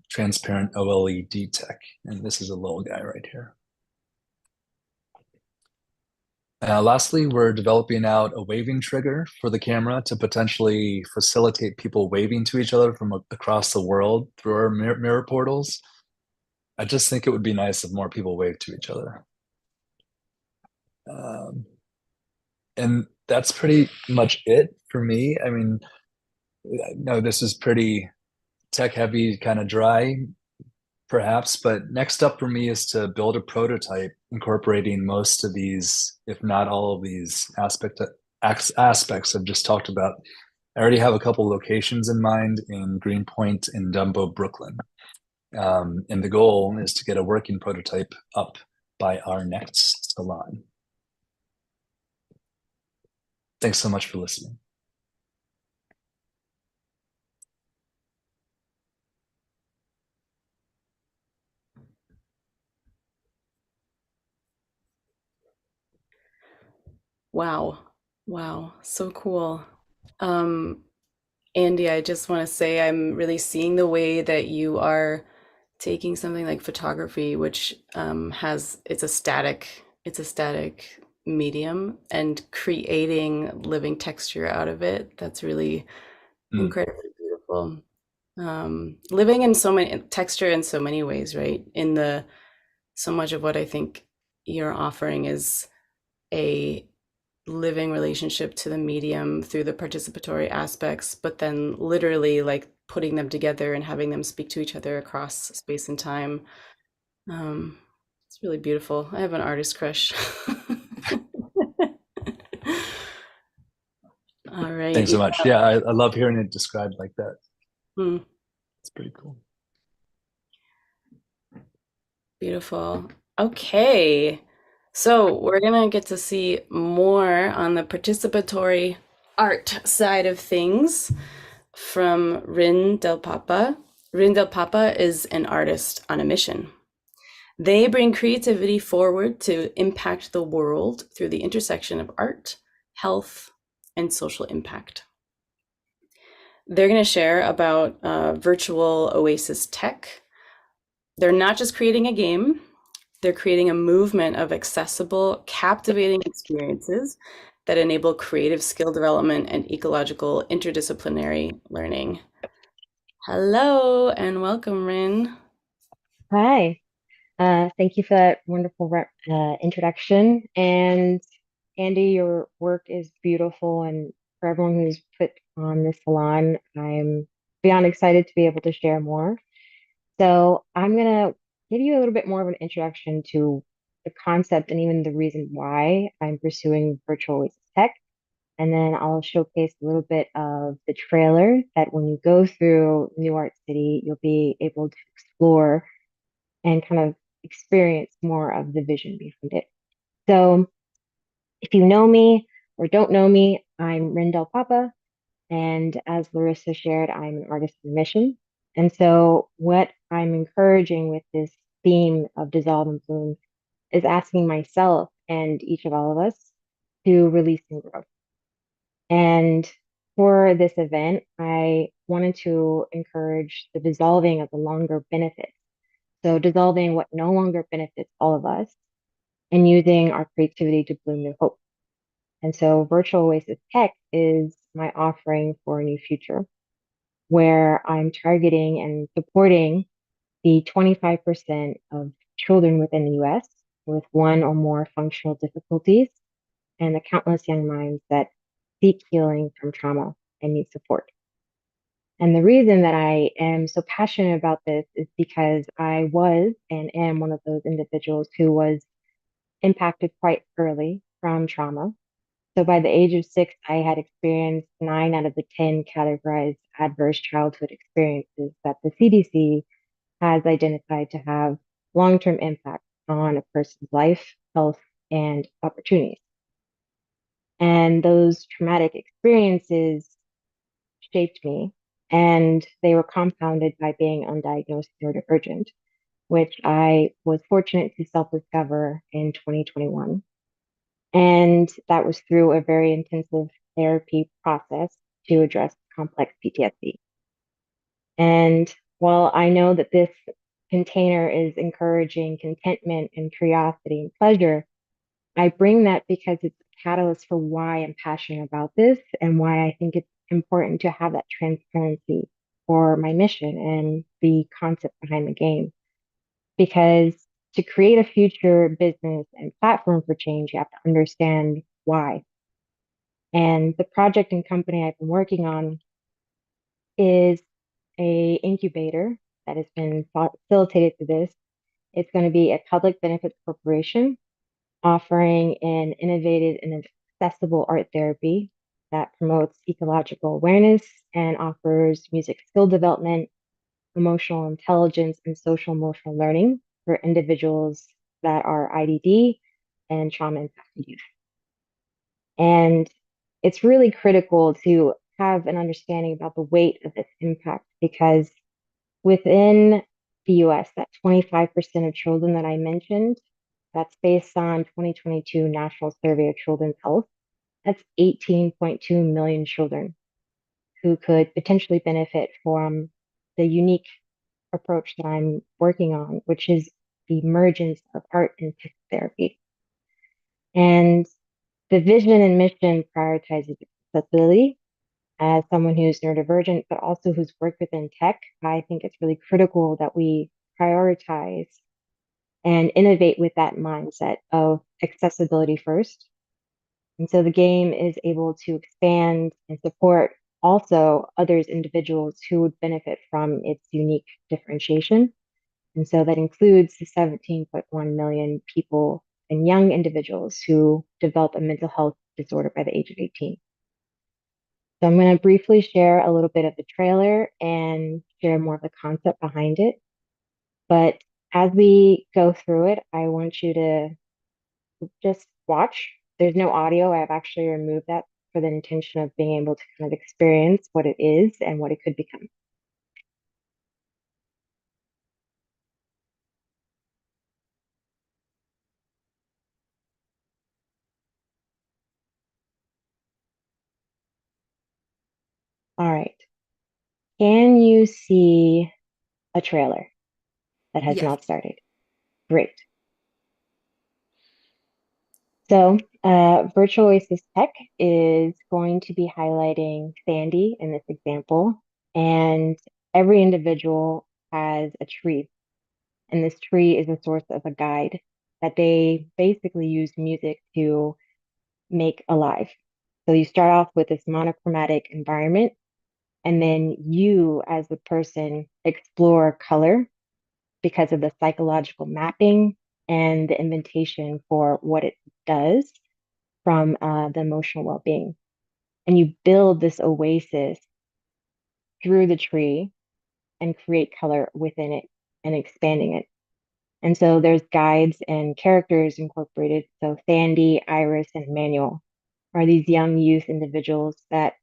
[SPEAKER 5] transparent OLED tech. And this is a little guy right here. Lastly, we're developing out a waving trigger for the camera to potentially facilitate people waving to each other from across the world through our mirror portals. I just think it would be nice if more people wave to each other. And that's pretty much it for me. I mean, no, this is pretty tech heavy, kind of dry, perhaps, but next up for me is to build a prototype incorporating most of these, if not all of these aspects I've just talked about. I already have a couple locations in mind in Greenpoint and Dumbo, Brooklyn. And the goal is to get a working prototype up by our next Salon. Thanks so much for listening.
[SPEAKER 4] Wow. Wow. So cool. Andy, I just want to say I'm really seeing the way that you are taking something like photography, which it's a static medium, and creating living texture out of it. That's really incredibly beautiful. Living in so many texture in so many ways, right? So much of what I think you're offering is a living relationship to the medium through the participatory aspects, but then literally like putting them together and having them speak to each other across space and time. It's really beautiful. I have an artist crush.
[SPEAKER 5] Thanks so much. Yeah, I love hearing it described like that. It's pretty cool.
[SPEAKER 4] Beautiful. Okay. So we're going to get to see more on the participatory art side of things from Ryn Delpapa. Ryn Delpapa is an artist on a mission. They bring creativity forward to impact the world through the intersection of art, health, and social impact. They're going to share about virtual Oasis Tech. They're not just creating a game, they're creating a movement of accessible, captivating experiences that enable creative skill development and ecological interdisciplinary learning. Hello and welcome, Ryn.
[SPEAKER 6] Hi. Thank you for that wonderful introduction. And Andy, your work is beautiful. And for everyone who's put on this salon, I'm beyond excited to be able to share more. So I'm going to give you a little bit more of an introduction to the concept and even the reason why I'm pursuing virtual Oasis Tech. And then I'll showcase a little bit of the trailer that when you go through New Art City, you'll be able to explore and kind of experience more of the vision behind it. So if you know me or don't know me, I'm Ryn Delpapa. And as Larissa shared, I'm an artist on a mission. And so what I'm encouraging with this theme of Dissolve and Bloom is asking myself and each of all of us to release and grow. And for this event, I wanted to encourage the dissolving of the longer benefits. So dissolving what no longer benefits all of us and using our creativity to bloom new hope. And so Virtual Oasis Tech is my offering for a new future where I'm targeting and supporting the 25% of children within the US with one or more functional difficulties and the countless young minds that seek healing from trauma and need support. And the reason that I am so passionate about this is because I was and am one of those individuals who was impacted quite early from trauma. So by the age of 6, I had experienced 9 out of the 10 categorized adverse childhood experiences that the CDC has identified to have long-term impact on a person's life, health, and opportunities. And those traumatic experiences shaped me, and they were compounded by being undiagnosed neurodivergent, which I was fortunate to self-discover in 2021. And that was through a very intensive therapy process to address complex PTSD. And while I know that this container is encouraging contentment and curiosity and pleasure, I bring that because it's a catalyst for why I'm passionate about this and why I think it's important to have that transparency for my mission and the concept behind the game. Because to create a future business and platform for change, you have to understand why. And the project and company I've been working on is a incubator that has been facilitated through this. It's going to be a public benefits corporation offering an innovative and accessible art therapy that promotes ecological awareness and offers music skill development, emotional intelligence, and social emotional learning for individuals that are IDD and trauma impacted youth. And it's really critical to have an understanding about the weight of this impact because within the US, that 25% of children that I mentioned, that's based on 2022 National Survey of Children's Health. That's 18.2 million children who could potentially benefit from the unique approach that I'm working on, which is the emergence of art and tech therapy. And the vision and mission prioritizes accessibility. As someone who's neurodivergent, but also who's worked within tech, I think it's really critical that we prioritize and innovate with that mindset of accessibility first. And so the game is able to expand and support also others individuals who would benefit from its unique differentiation. And so that includes the 17.1 million people and young individuals who develop a mental health disorder by the age of 18. So I'm going to briefly share a little bit of the trailer and share more of the concept behind it. But as we go through it, I want you to just watch. There's no audio. I've actually removed that for the intention of being able to kind of experience what it is and what it could become. All right. Can you see a trailer that has
[SPEAKER 1] Yes.
[SPEAKER 6] not started? Great. So, Virtual Oasis Tech is going to be highlighting Sandy in this example, and every individual has a tree, and this tree is a source of a guide that they basically use music to make alive. So you start off with this monochromatic environment, and then you, as the person, explore color because of the psychological mapping and the invitation for what it does from the emotional well-being. And you build this oasis through the tree and create color within it and expanding it. And so there's guides and characters incorporated. So Sandy, Iris, and Emmanuel are these young youth individuals that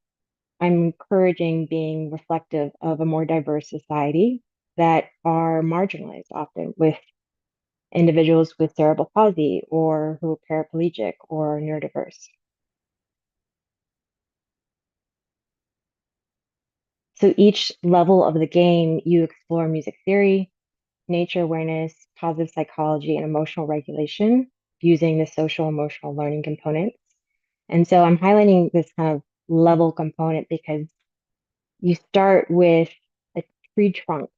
[SPEAKER 6] I'm encouraging being reflective of a more diverse society that are marginalized often with individuals with cerebral palsy or who are paraplegic or neurodiverse. So each level of the game, you explore music theory, nature awareness, positive psychology, and emotional regulation using the social emotional learning components. And so I'm highlighting this kind of level component because you start with a tree trunk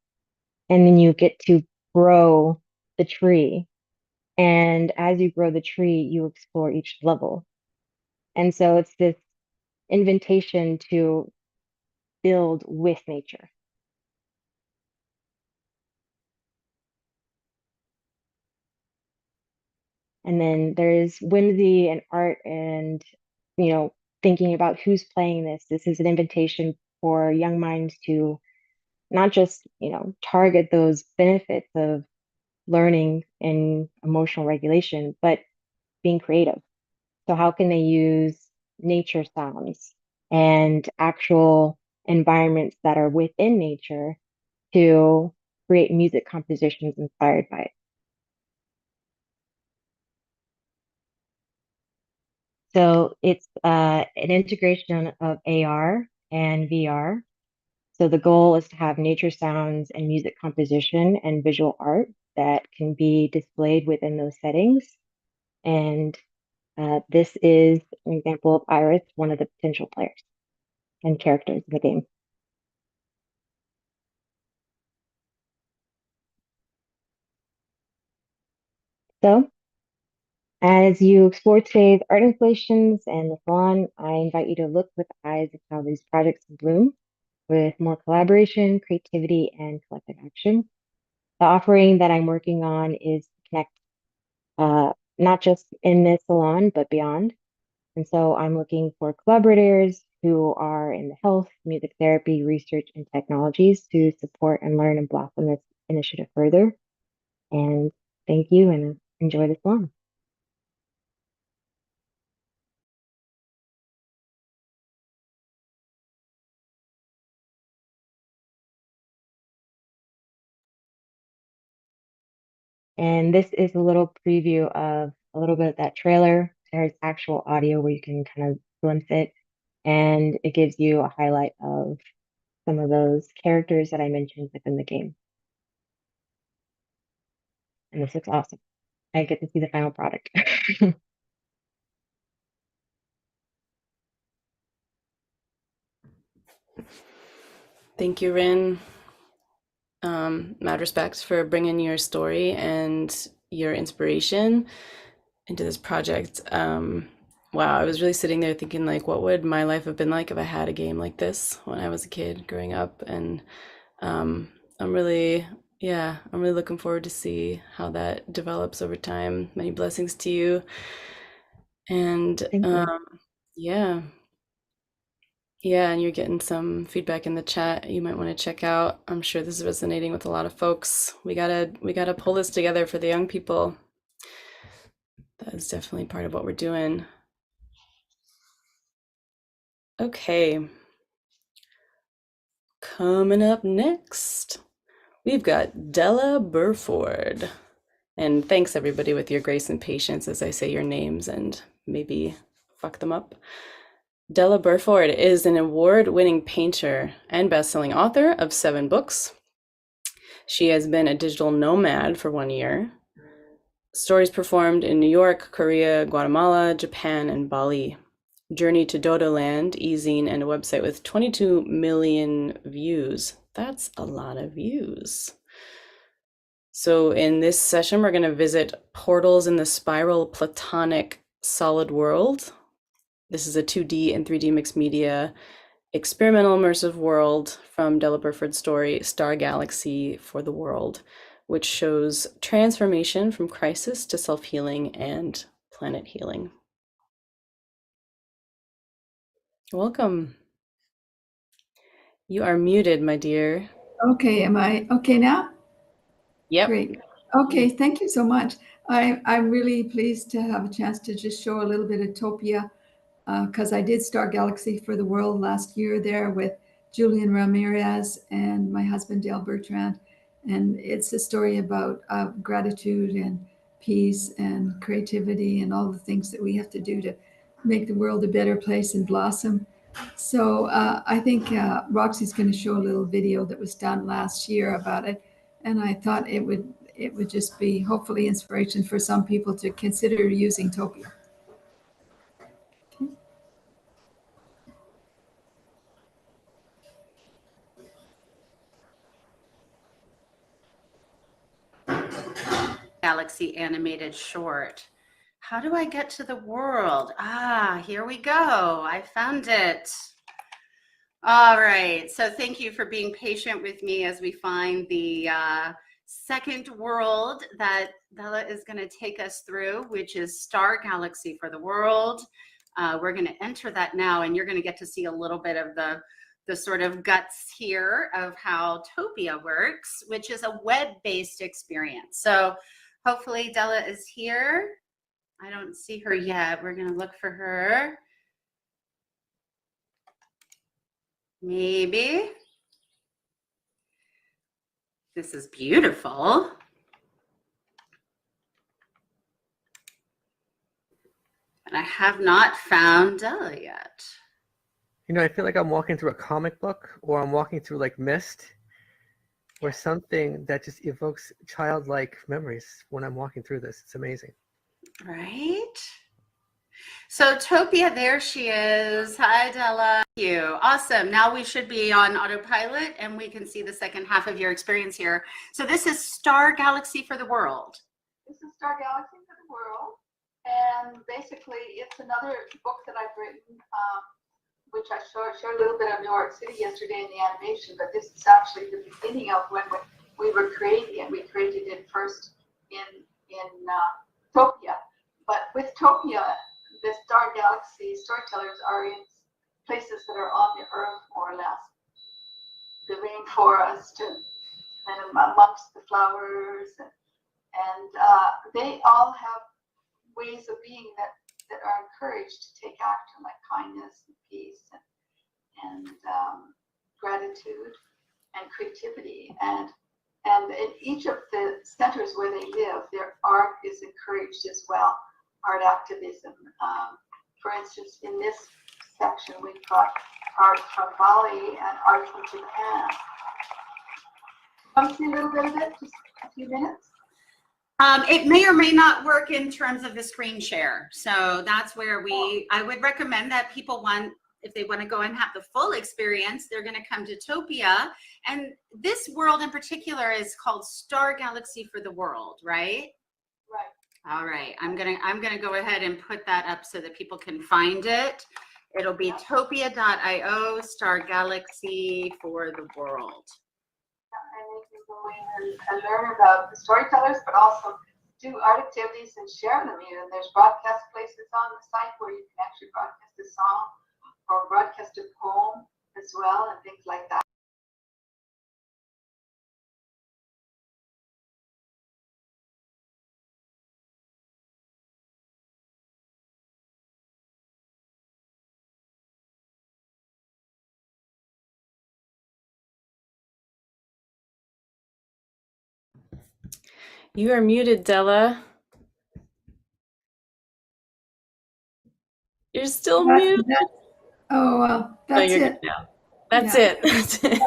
[SPEAKER 6] and then you get to grow the tree. And as you grow the tree, you explore each level. And so it's this invitation to build with nature. And then there's whimsy and art and, thinking about who's playing this. This is an invitation for young minds to not just, target those benefits of learning and emotional regulation, but being creative. So how can they use nature sounds and actual environments that are within nature to create music compositions inspired by it? So it's an integration of AR and VR. So the goal is to have nature sounds and music composition and visual art that can be displayed within those settings. And this is an example of Iris, one of the potential players and characters in the game. So as you explore today's art installations and the salon, I invite you to look with the eyes of how these projects bloom with more collaboration, creativity, and collective action. The offering that I'm working on is to connect not just in this salon, but beyond. And so I'm looking for collaborators who are in the health, music therapy, research, and technologies to support and learn and blossom this initiative further. And thank you and enjoy the salon. And this is a little preview of a little bit of that trailer. There's actual audio where you can kind of glimpse it, and it gives you a highlight of some of those characters that I mentioned within the game. And this looks awesome. I get to see the final product.
[SPEAKER 4] Thank you, Ryn. Mad respects for bringing your story and your inspiration into this project. Wow, I was really sitting there thinking, like, what would my life have been like if I had a game like this when I was a kid growing up? And I'm really looking forward to see how that develops over time. Many blessings to you. And
[SPEAKER 6] Thank you.
[SPEAKER 4] yeah. Yeah, and you're getting some feedback in the chat you might want to check out. I'm sure this is resonating with a lot of folks. We gotta pull this together for the young people. That is definitely part of what we're doing. Okay. Coming up next, we've got Della Burford. And thanks everybody with your grace and patience as I say your names and maybe fuck them up. Della Burford is an award-winning painter and best-selling author of 7 books. She has been a digital nomad for 1 year. Stories performed in New York, Korea, Guatemala, Japan, and Bali. Journey to Dodo Land, e-zine, and a website with 22 million views. That's a lot of views. So in this session, we're going to visit portals in the spiral platonic solid world. This is a 2D and 3D mixed media experimental immersive world from Della Burford's story, Star Galaxy for the World, which shows transformation from crisis to self-healing and planet healing. Welcome. You are muted, my dear.
[SPEAKER 7] Okay, am I okay now?
[SPEAKER 4] Yep.
[SPEAKER 7] Great. Okay, thank you so much. I'm really pleased to have a chance to just show a little bit of Topia, because I did Star Galaxy for the World last year there with Julian Ramirez and my husband Dale Bertrand. And it's a story about gratitude and peace and creativity and all the things that we have to do to make the world a better place and blossom. So I think Roxy's going to show a little video that was done last year about it, and I thought it would just be hopefully inspiration for some people to consider using Topia.
[SPEAKER 8] Galaxy animated short. How do I get to the world? Ah, here we go. I found it. All right. So thank you for being patient with me as we find the second world that Della is going to take us through, which is Star Galaxy for the World. We're going to enter that now, and you're going to get to see a little bit of the sort of guts here of how Topia works, which is a web-based experience. So hopefully Della is here. I don't see her yet. We're going to look for her. Maybe. This is beautiful. And I have not found Della yet.
[SPEAKER 9] You know, I feel like I'm walking through a comic book, or I'm walking through like mist, or something that just evokes childlike memories when I'm walking through this. It's amazing.
[SPEAKER 8] Right? So Topia, there she is. Hi, Della. Thank you. Awesome. Now we should be on autopilot and we can see the second half of your experience here. So this is Star Galaxy for the World.
[SPEAKER 7] This is Star Galaxy for the World. And basically it's another book that I've written, which I showed a little bit of New York City yesterday in the animation, but this is actually the beginning of when we were creating it. We created it first in Topia. But with Topia, the Star Galaxy storytellers are in places that are on the Earth, more or less. The rainforest and amongst the flowers. And they all have ways of being that are encouraged to take action, like kindness and peace and gratitude and creativity. And in each of the centers where they live, their art is encouraged as well. Art activism. For instance, in this section, we've got art from Bali and art from Japan. Come see a little bit of it, just a few minutes.
[SPEAKER 8] It may or may not work in terms of the screen share. So that's where I would recommend that people if they want to go and have the full experience, they're going to come to Topia. And this world in particular is called Star Galaxy for the World, right?
[SPEAKER 7] Right.
[SPEAKER 8] All right, I'm gonna go ahead and put that up so that people can find it. It'll be topia.io, Star Galaxy for the World.
[SPEAKER 7] And you can go in and learn about the storytellers, but also do art activities and share them. And there's broadcast places on the site where you can actually broadcast a song or broadcast a poem as well and things like that.
[SPEAKER 4] You are muted, Della. You're still muted.
[SPEAKER 7] Oh, well, that's
[SPEAKER 4] you're
[SPEAKER 7] it.
[SPEAKER 4] good now. That's
[SPEAKER 7] Yeah.
[SPEAKER 4] it. That's it.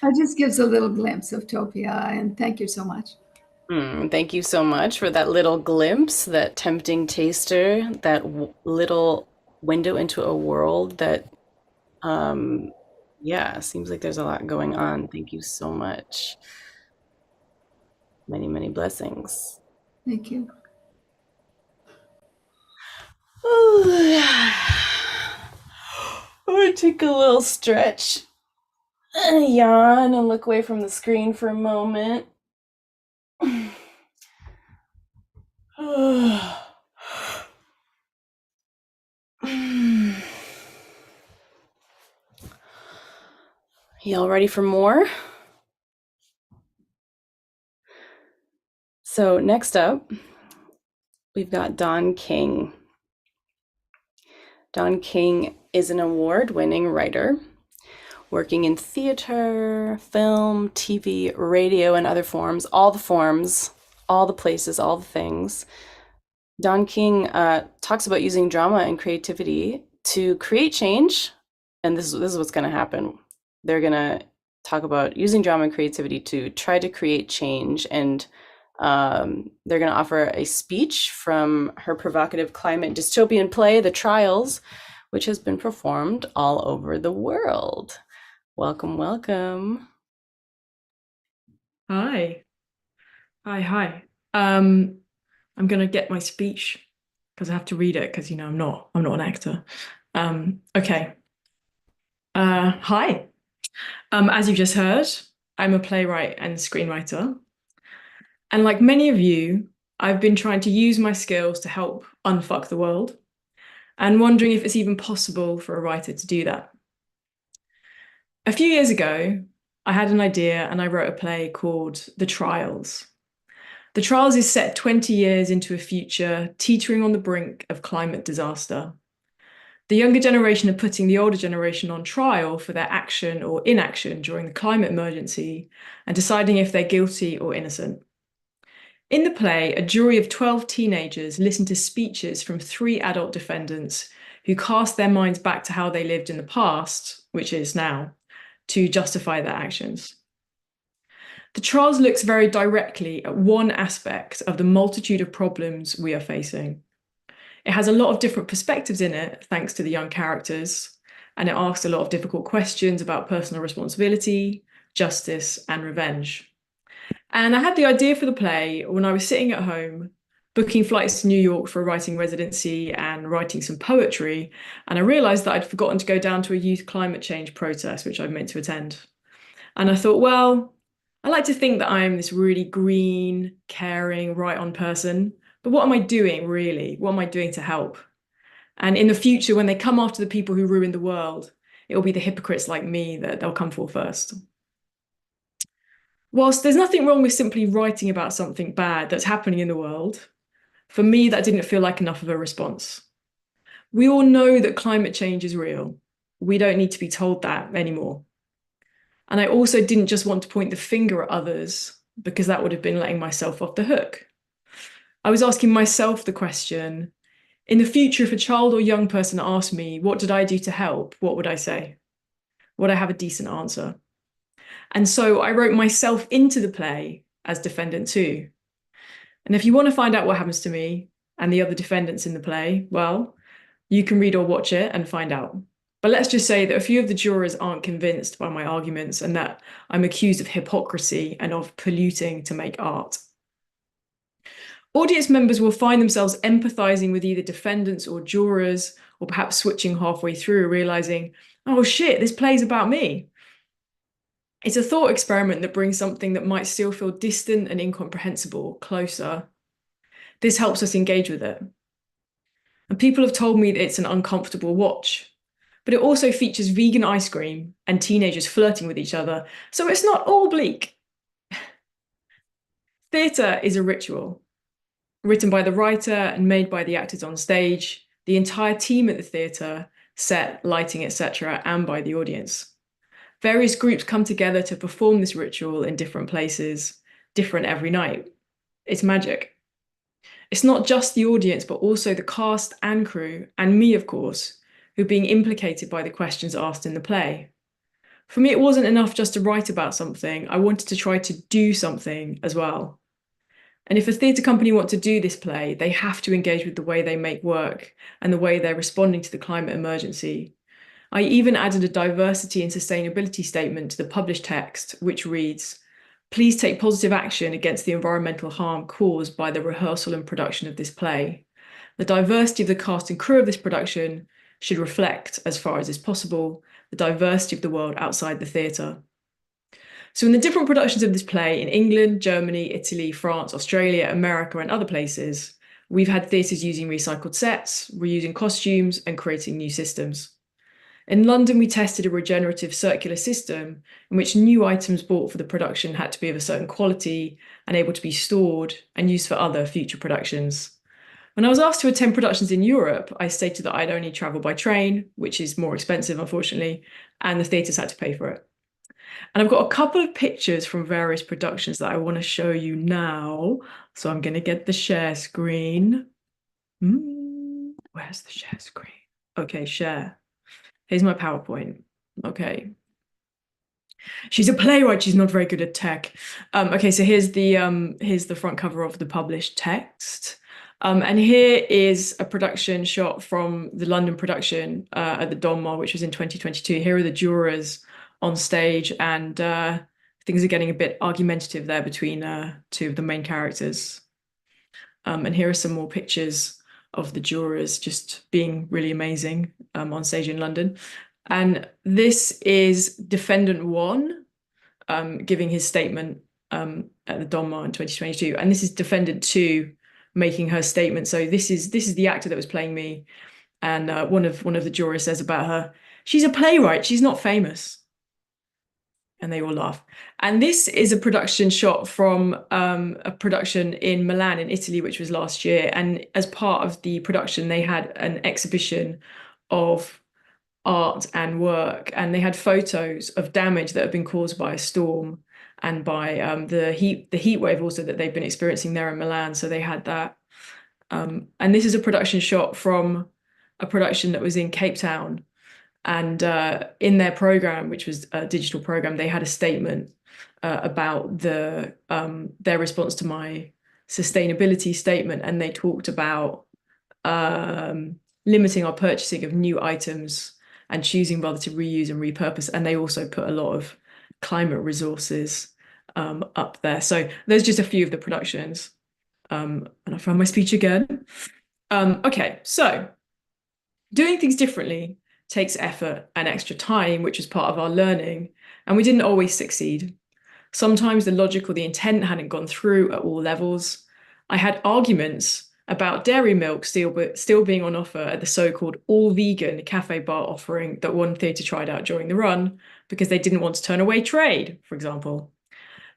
[SPEAKER 7] That just gives a little glimpse of Topia, and thank you so much.
[SPEAKER 4] Thank you so much for that little glimpse, that tempting taster, that little window into a world that, yeah, seems like there's a lot going on. Thank you so much. Many, many blessings.
[SPEAKER 7] Thank you.
[SPEAKER 4] I'm gonna take a little stretch, yawn, and look away from the screen for a moment. Y'all ready for more? So next up, we've got Don King. Don King is an award-winning writer working in theater, film, TV, radio, and other forms, all the places, all the things. Don King talks about using drama and creativity to create change, and this is what's going to happen. They're going to talk about using drama and creativity to try to create change, and they're going to offer a speech from her provocative climate dystopian play, The Trials, which has been performed all over the world. Welcome, welcome.
[SPEAKER 10] Hi. I'm gonna get my speech because I have to read it because I'm not an actor. Okay. Hi. As you've just heard, I'm a playwright and screenwriter. And like many of you, I've been trying to use my skills to help unfuck the world and wondering if it's even possible for a writer to do that. A few years ago, I had an idea and I wrote a play called The Trials. The Trials is set 20 years into a future teetering on the brink of climate disaster. The younger generation are putting the older generation on trial for their action or inaction during the climate emergency and deciding if they're guilty or innocent. In the play, a jury of 12 teenagers listen to speeches from 3 adult defendants who cast their minds back to how they lived in the past, which is now, to justify their actions. The Trials looks very directly at one aspect of the multitude of problems we are facing. It has a lot of different perspectives in it, thanks to the young characters, and it asks a lot of difficult questions about personal responsibility, justice, and revenge. And I had the idea for the play when I was sitting at home, booking flights to New York for a writing residency and writing some poetry, and I realised that I'd forgotten to go down to a youth climate change protest, which I'd meant to attend. And I thought, well, I like to think that I'm this really green, caring, right-on person, but what am I doing, really? What am I doing to help? And in the future, when they come after the people who ruined the world, it'll be the hypocrites like me that they'll come for first. Whilst there's nothing wrong with simply writing about something bad that's happening in the world, for me, that didn't feel like enough of a response. We all know that climate change is real. We don't need to be told that anymore. And I also didn't just want to point the finger at others because that would have been letting myself off the hook. I was asking myself the question, in the future, if a child or young person asked me, what did I do to help? What would I say? Would I have a decent answer? And so I wrote myself into the play as defendant 2. And if you want to find out what happens to me and the other defendants in the play, well, you can read or watch it and find out. But let's just say that a few of the jurors aren't convinced by my arguments and that I'm accused of hypocrisy and of polluting to make art. Audience members will find themselves empathizing with either defendants or jurors, or perhaps switching halfway through, realizing, oh shit, this play's about me. It's a thought experiment that brings something that might still feel distant and incomprehensible closer. This helps us engage with it. And people have told me that it's an uncomfortable watch, but it also features vegan ice cream and teenagers flirting with each other, so it's not all bleak. Theatre is a ritual, written by the writer and made by the actors on stage, the entire team at the theatre, set, lighting, etc., and by the audience. Various groups come together to perform this ritual in different places, different every night. It's magic. It's not just the audience, but also the cast and crew, and me, of course, who are being implicated by the questions asked in the play. For me, it wasn't enough just to write about something. I wanted to try to do something as well. And if a theatre company want to do this play, they have to engage with the way they make work and the way they're responding to the climate emergency. I even added a diversity and sustainability statement to the published text, which reads, "Please take positive action against the environmental harm caused by the rehearsal and production of this play. The diversity of the cast and crew of this production should reflect, as far as is possible, the diversity of the world outside the theatre." So in the different productions of this play in England, Germany, Italy, France, Australia, America, and other places, we've had theatres using recycled sets, reusing costumes, and creating new systems. In London, we tested a regenerative circular system in which new items bought for the production had to be of a certain quality and able to be stored and used for other future productions. When I was asked to attend productions in Europe, I stated that I'd only travel by train, which is more expensive, unfortunately, and the theatres had to pay for it. And I've got a couple of pictures from various productions that I want to show you now. So I'm going to get the share screen. Where's the share screen? Okay, share. Here's my PowerPoint. Okay. She's a playwright. She's not very good at tech. Okay, so here's the front cover of the published text. And here is a production shot from the London production at the Donmar, which was in 2022. Here are the jurors on stage, and things are getting a bit argumentative there between two of the main characters. And here are some more pictures of the jurors just being really amazing on stage in London. And this is defendant one giving his statement at the Donmar in 2022. And this is defendant two making her statement. So this is the actor that was playing me. And one of the jurors says about her, "She's a playwright, she's not famous." And they all laugh. And this is a production shot from a production in Milan in Italy, which was last year. And as part of the production, they had an exhibition of art and work, and they had photos of damage that had been caused by a storm and by the heat wave also that they've been experiencing there in Milan. So they had that. And this is a production shot from a production that was in Cape Town. And in their program, which was a digital program, they had a statement about their response to my sustainability statement. And they talked about limiting our purchasing of new items and choosing rather to reuse and repurpose. And they also put a lot of climate resources up there. So there's just a few of the productions. And I found my speech again. Okay, so doing things differently takes effort and extra time, which is part of our learning, and we didn't always succeed. Sometimes the logic or the intent hadn't gone through at all levels. I had arguments about dairy milk still being on offer at the so-called all-vegan cafe bar offering that one theatre tried out during the run because they didn't want to turn away trade, for example.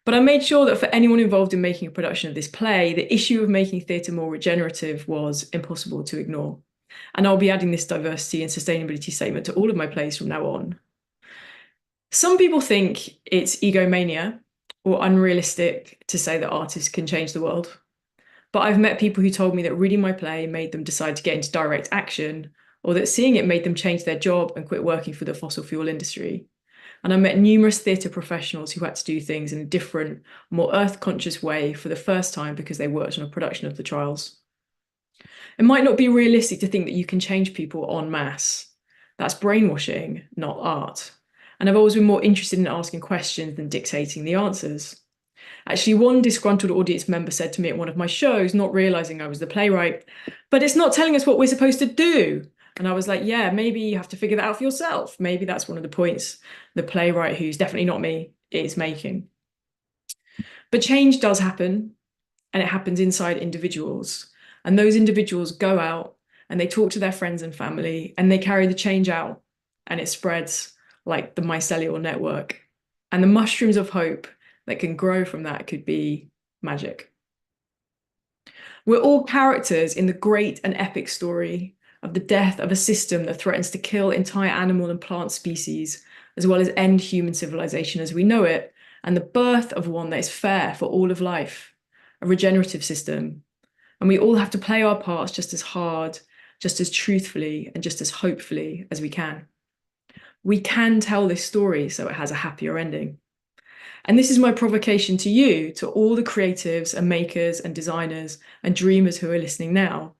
[SPEAKER 10] But I made sure that for anyone involved in making a production of this play, the issue of making theatre more regenerative was impossible to ignore. And I'll be adding this diversity and sustainability statement to all of my plays from now on. Some people think it's egomania or unrealistic to say that artists can change the world. But I've met people who told me that reading my play made them decide to get into direct action, or that seeing it made them change their job and quit working for the fossil fuel industry. And I met numerous theatre professionals who had to do things in a different, more earth-conscious way for the first time because they worked on a production of the trials. It might not be realistic to think that you can change people en masse. That's brainwashing, not art. And I've always been more interested in asking questions than dictating the answers. Actually, one disgruntled audience member said to me at one of my shows, not realizing I was the playwright, "But it's not telling us what we're supposed to do." And I was like, yeah, maybe you have to figure that out for yourself. Maybe that's one of the points the playwright, who's definitely not me, is making. But change does happen, and it happens inside individuals. And those individuals go out and they talk to their friends and family, and they carry the change out. and it spreads like the mycelial network. And the mushrooms of hope that can grow from that could be magic. We're all characters in the great and epic story of the death of a system that threatens to kill entire animal and plant species, as well as end human civilization as we know it, and the birth of one that is fair for all of life, a regenerative system. And we all have to play our parts just as hard, just as truthfully, and just as hopefully as we can. We can tell this story so it has a happier ending. And this is my provocation to you, to all the creatives and makers and designers and dreamers who are listening now.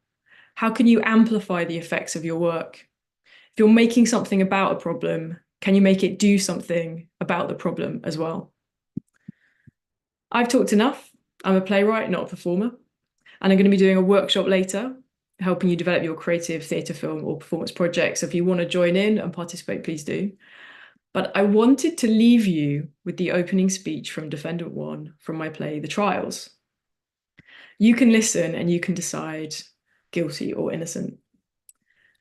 [SPEAKER 10] How can you amplify the effects of your work? If you're making something about a problem, can you make it do something about the problem as well? I've talked enough. I'm a playwright, not a performer. And I'm going to be doing a workshop later, helping you develop your creative theatre, film or performance projects. So if you want to join in and participate, please do. But I wanted to leave you with the opening speech from Defendant One from my play, The Trials. You can listen and you can decide guilty or innocent.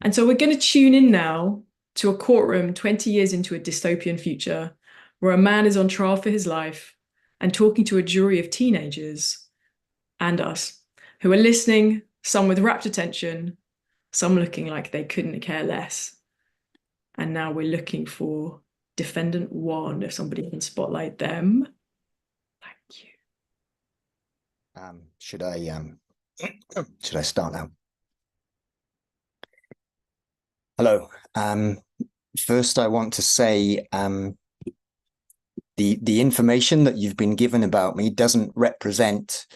[SPEAKER 10] And so we're going to tune in now to a courtroom 20 years into a dystopian future where a man is on trial for his life and talking to a jury of teenagers and us who are listening, some with rapt attention, some looking like they couldn't care less. And now we're looking for Defendant One, if somebody can spotlight them. Thank you.
[SPEAKER 11] Should I start now? Hello. First, I want to say the information that you've been given about me doesn't represent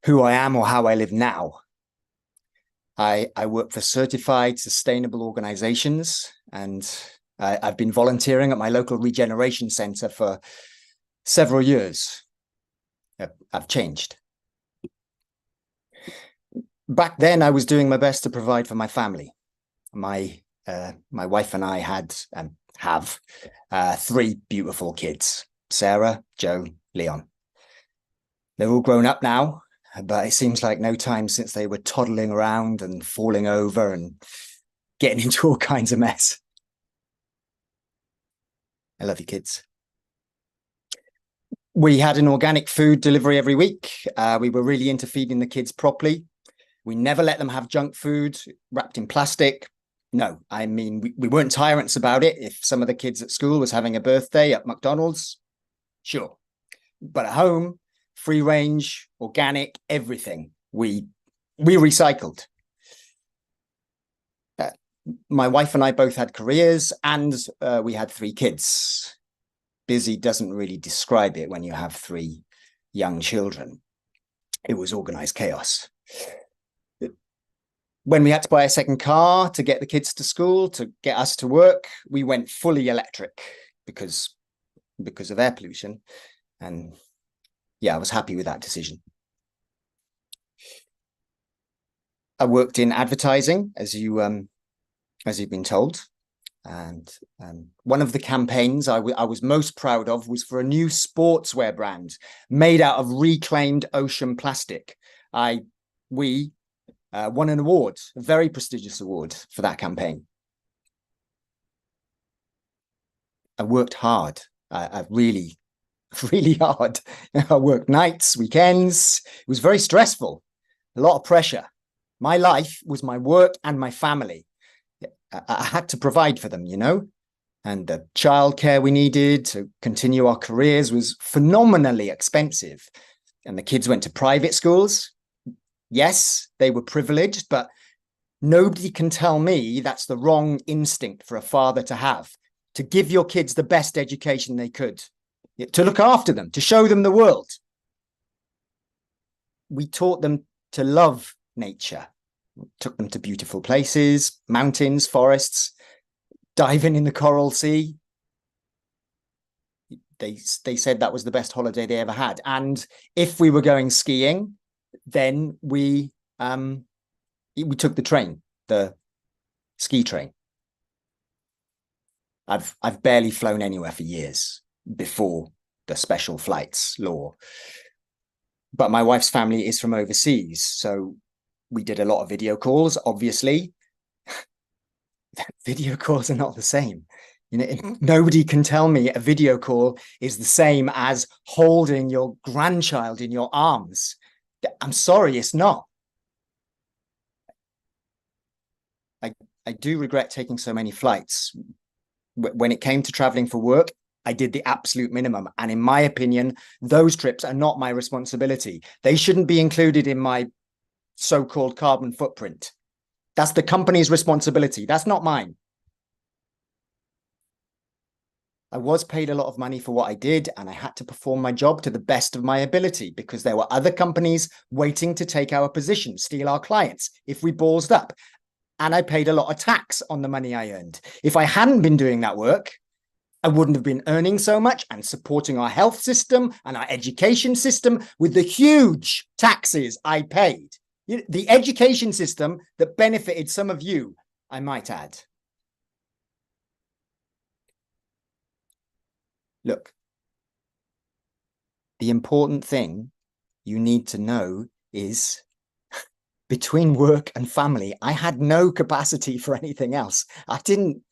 [SPEAKER 11] who I am or how I live now. I work for certified sustainable organizations, and I've been volunteering at my local regeneration center for several years. I've changed. Back then, I was doing my best to provide for my family. My wife and I have 3 beautiful kids: Sarah, Joe, Leon. They're all grown up now, but it seems like no time since they were toddling around and falling over and getting into all kinds of mess. I love you, kids. We had an organic food delivery every week. We were really into feeding the kids properly. We never let them have junk food wrapped in plastic. No, I mean, we weren't tyrants about it. If some of the kids at school was having a birthday at McDonald's, sure. But at home, free range, organic, everything. We recycled. My wife and I both had careers, and we had 3 kids. Busy doesn't really describe it when you have 3 young children. It was organized chaos. When we had to buy a second car to get the kids to school, to get us to work, we went fully electric because of air pollution. And yeah, I was happy with that decision. I worked in advertising, as you've been told. And one of the campaigns I was most proud of was for a new sportswear brand made out of reclaimed ocean plastic. We won an award, a very prestigious award for that campaign. I worked hard. I really hard. I worked nights, weekends. It was very stressful, a lot of pressure. My life was my work and my family. I had to provide for them, you know, and the childcare we needed to continue our careers was phenomenally expensive. And the kids went to private schools. Yes, they were privileged, but nobody can tell me that's the wrong instinct for a father to have, to give your kids the best education they could, to look after them, to show them the world. We taught them to love nature, took them to beautiful places, mountains, forests, diving in the coral sea. They said that was the best holiday they ever had. And if we were going skiing, then we took the train, the ski train. I've barely flown anywhere for years before the special flights law. But my wife's family is from overseas, so we did a lot of video calls, obviously. Video calls are not the same. You know, nobody can tell me a video call is the same as holding your grandchild in your arms. I'm sorry, it's not. I do regret taking so many flights. When it came to traveling for work, I did the absolute minimum. And in my opinion, those trips are not my responsibility. They shouldn't be included in my so-called carbon footprint. That's the company's responsibility. That's not mine. I was paid a lot of money for what I did, and I had to perform my job to the best of my ability because there were other companies waiting to take our position, steal our clients if we ballsed up. And I paid a lot of tax on the money I earned. If I hadn't been doing that work, I wouldn't have been earning so much and supporting our health system and our education system with the huge taxes I paid. The education system that benefited some of you, I might add. Look, the important thing you need to know is between work and family, I had no capacity for anything else. I didn't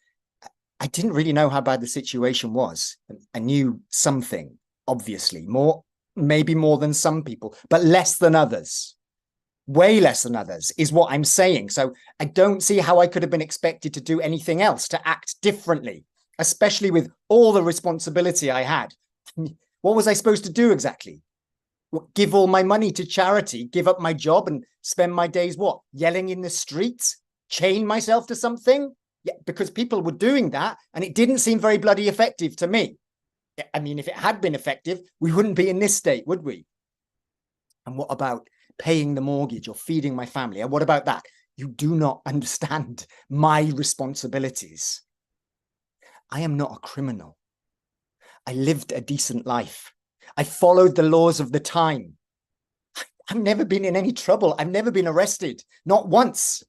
[SPEAKER 11] really know how bad the situation was. I knew something, obviously, maybe more than some people, but less than others. Way less than others is what I'm saying. So I don't see how I could have been expected to do anything else, to act differently, especially with all the responsibility I had. What was I supposed to do exactly? Give all my money to charity, give up my job and spend my days, what, yelling in the streets, chain myself to something? Yeah, because people were doing that and it didn't seem very bloody effective to me. I mean, if it had been effective, we wouldn't be in this state, would we? And what about paying the mortgage or feeding my family? And what about that? You do not understand my responsibilities. I am not a criminal. I lived a decent life. I followed the laws of the time. I've never been in any trouble. I've never been arrested, not once.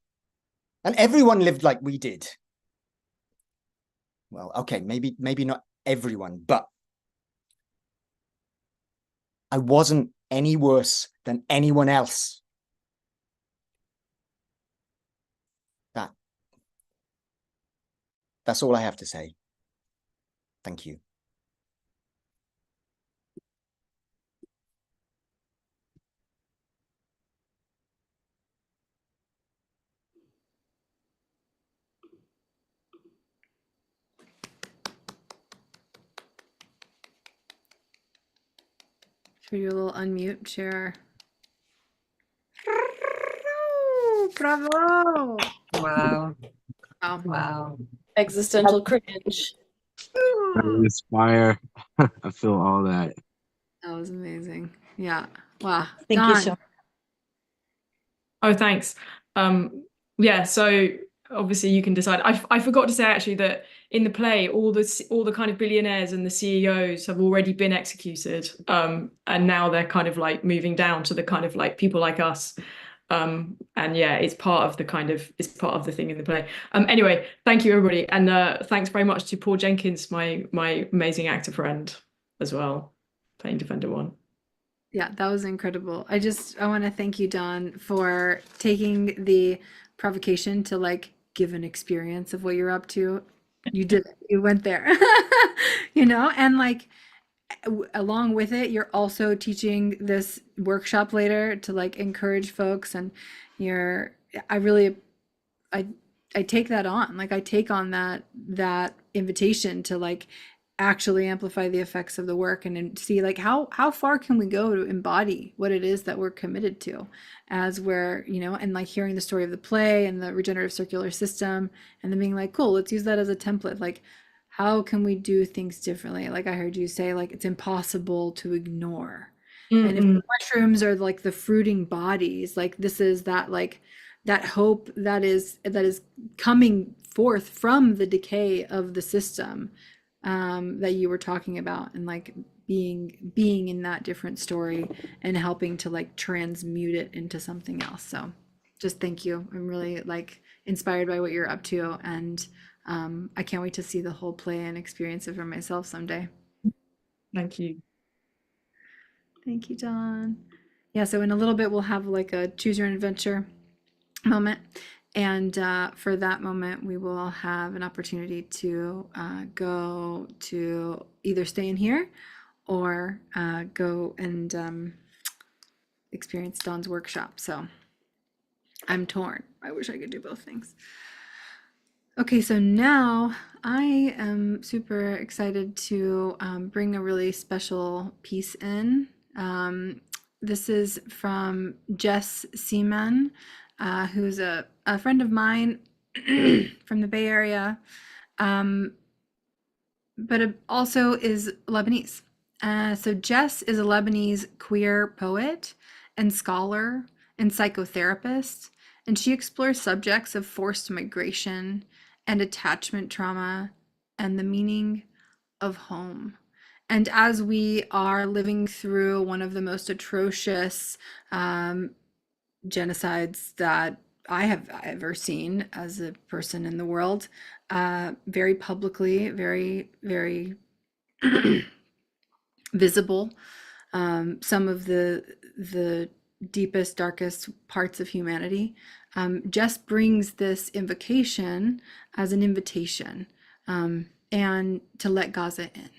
[SPEAKER 11] And everyone lived like we did. Well, okay, maybe not everyone, but I wasn't any worse than anyone else. That's all I have to say. Thank you.
[SPEAKER 1] Should we do a little unmute, share? Bravo!
[SPEAKER 12] Wow.
[SPEAKER 1] Wow.
[SPEAKER 12] Wow.
[SPEAKER 4] Existential cringe.
[SPEAKER 13] I inspire. I feel all that.
[SPEAKER 1] That was amazing. Yeah. Wow.
[SPEAKER 12] Thank you
[SPEAKER 1] Dawn.
[SPEAKER 12] so much.
[SPEAKER 10] Oh, thanks. Yeah, so obviously you can decide. I forgot to say actually that in the play, all the kind of billionaires and the CEOs have already been executed. And now they're kind of like moving down to the kind of like people like us. And yeah, it's part of the thing in the play. Anyway, thank you everybody. And thanks very much to Paul Jenkins, my amazing actor friend as well, playing Defender 1.
[SPEAKER 1] Yeah, that was incredible. I want to thank you, Dawn, for taking the provocation to like give an experience of what you're up to. You did it. You went there, and like along with it, you're also teaching this workshop later to like encourage folks, and I take that on. Like I take on that invitation to like actually amplify the effects of the work and see like how far can we go to embody what it is that we're committed to as we're, and like hearing the story of the play and the regenerative circular system and then being like, cool, let's use that as a template. Like, how can we do things differently? Like I heard you say, like, it's impossible to ignore. And if the mushrooms are like the fruiting bodies, like this is that, like that hope that is coming forth from the decay of the system that you were talking about, and like being in that different story and helping to like transmute it into something else. So just thank you. I'm really like inspired by what you're up to, and I can't wait to see the whole play and experience it for myself someday.
[SPEAKER 10] Thank you.
[SPEAKER 1] Thank you, Dawn. Yeah, so in a little bit we'll have like a choose your own adventure moment, And for that moment, we will have an opportunity to go to either stay in here or go and experience Dawn's workshop. So I'm torn. I wish I could do both things. Okay, so now I am super excited to bring a really special piece in. This is from Jess Semaan, who's a friend of mine from the Bay Area, but also is Lebanese. So Jess is a Lebanese queer poet and scholar and psychotherapist, and she explores subjects of forced migration and attachment trauma and the meaning of home. And as we are living through one of the most atrocious genocides that I have ever seen as a person in the world, very publicly, very, very visible. Some of the deepest, darkest parts of humanity. Just brings this invocation as an invitation, and to let Gaza in.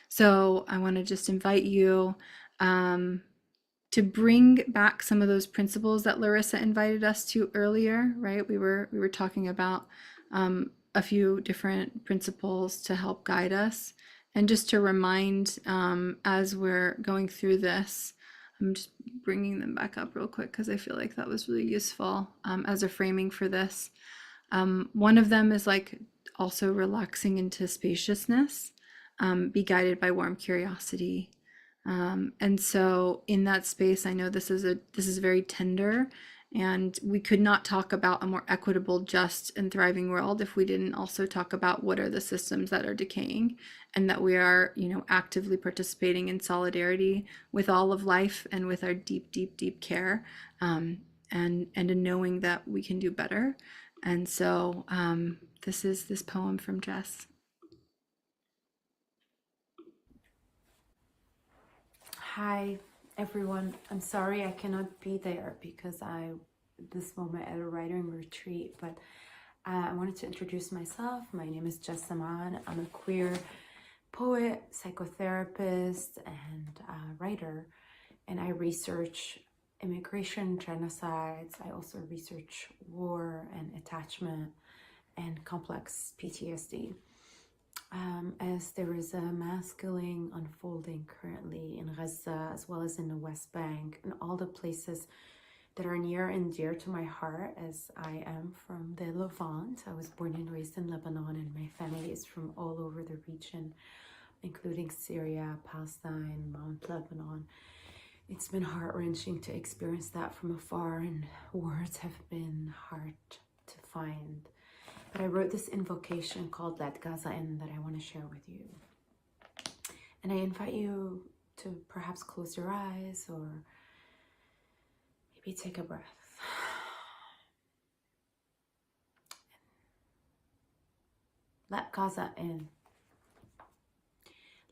[SPEAKER 1] So I want to just invite you to bring back some of those principles that Larissa invited us to earlier, right? We were talking about a few different principles to help guide us, and just to remind as we're going through this. I'm just bringing them back up real quick because I feel like that was really useful as a framing for this. One of them is like also relaxing into spaciousness, be guided by warm curiosity. And so in that space, I know this is very tender, and we could not talk about a more equitable, just, and thriving world if we didn't also talk about what are the systems that are decaying, and that we are, actively participating in solidarity with all of life and with our deep, deep, deep care, and in knowing that we can do better. And so this is this poem from Jess.
[SPEAKER 12] Hi, everyone. I'm sorry I cannot be there because this moment at a writing retreat, but I wanted to introduce myself. My name is Jess Semaan. I'm a queer poet, psychotherapist, and writer, and I research immigration, genocides. I also research war and attachment and complex PTSD. As there is a mass killing unfolding currently in Gaza, as well as in the West Bank, and all the places that are near and dear to my heart, as I am from the Levant. I was born and raised in Lebanon, and my family is from all over the region, including Syria, Palestine, Mount Lebanon. It's been heart-wrenching to experience that from afar, and words have been hard to find. But I wrote this invocation called Let Gaza In that I want to share with you. And I invite you to perhaps close your eyes or maybe take a breath. Let Gaza in.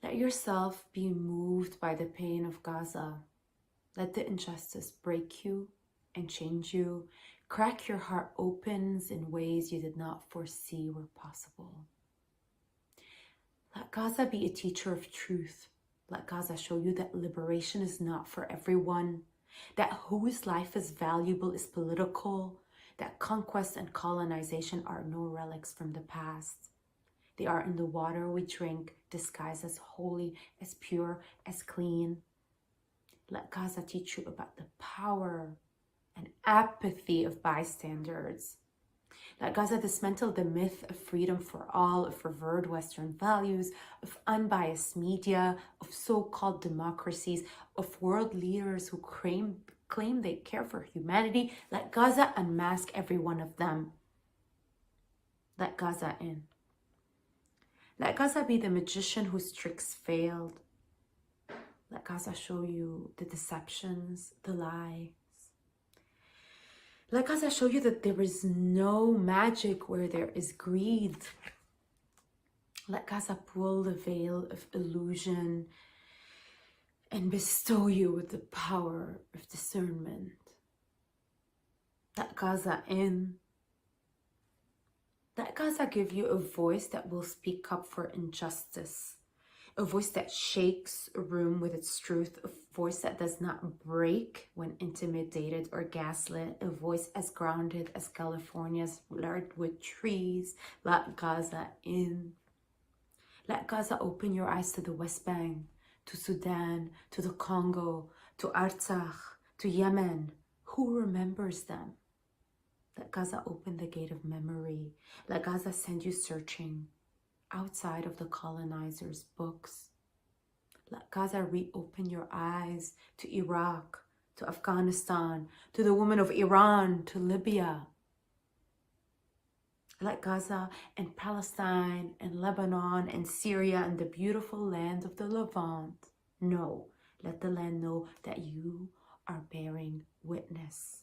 [SPEAKER 12] Let yourself be moved by the pain of Gaza. Let the injustice break you and change you. Crack your heart open in ways you did not foresee were possible. Let Gaza be a teacher of truth. Let Gaza show you that liberation is not for everyone, that whose life is valuable is political, that conquest and colonization are no relics from the past. They are in the water we drink, disguised as holy, as pure, as clean. Let Gaza teach you about the power and apathy of bystanders. Let Gaza dismantle the myth of freedom for all, of revered Western values, of unbiased media, of so-called democracies, of world leaders who claim they care for humanity. Let Gaza unmask every one of them. Let Gaza in. Let Gaza be the magician whose tricks failed. Let Gaza show you the deceptions, the lies. Let Gaza show you that there is no magic where there is greed. Let Gaza pull the veil of illusion and bestow you with the power of discernment. Let Gaza in. Let Gaza give you a voice that will speak up for injustice, a voice that shakes a room with its truth, a voice that does not break when intimidated or gaslit, a voice as grounded as California's redwood trees. Let Gaza in. Let Gaza open your eyes to the West Bank, to Sudan, to the Congo, to Artsakh, to Yemen. Who remembers them? Let Gaza open the gate of memory. Let Gaza send you searching outside of the colonizers' books. Let Gaza reopen your eyes to Iraq, to Afghanistan, to the women of Iran, to Libya. Let Gaza and Palestine and Lebanon and Syria and the beautiful land of the Levant know. Let the land know that you are bearing witness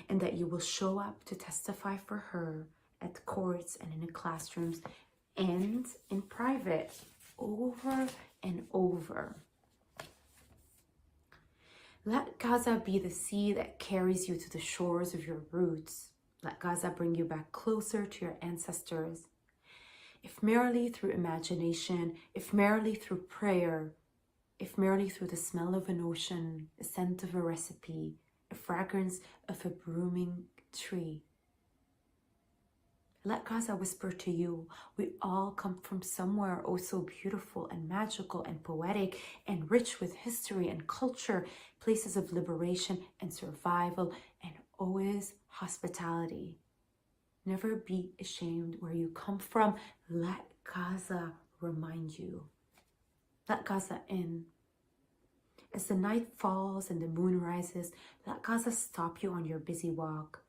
[SPEAKER 12] and that you will show up to testify for her at courts and in the classrooms and in private over and over. Let Gaza be the sea that carries you to the shores of your roots. Let Gaza bring you back closer to your ancestors. If merely through imagination, if merely through prayer, if merely through the smell of an ocean, the scent of a recipe, the fragrance of a blooming tree. Let Gaza whisper to you, we all come from somewhere oh so beautiful and magical and poetic and rich with history and culture, places of liberation and survival and always hospitality. Never be ashamed where you come from. Let Gaza remind you. Let Gaza in. As the night falls and the moon rises, let Gaza stop you on your busy walk,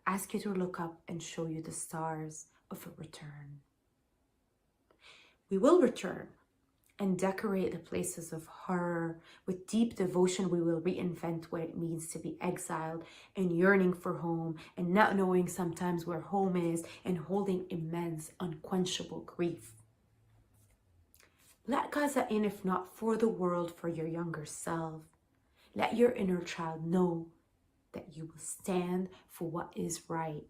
[SPEAKER 12] ask you to look up and show you the stars of a return. We will return and decorate the places of horror. With deep devotion, we will reinvent what it means to be exiled and yearning for home and not knowing sometimes where home is and holding immense, unquenchable grief. Let Gaza in, if not for the world, for your younger self. Let your inner child know that you will stand for what is right.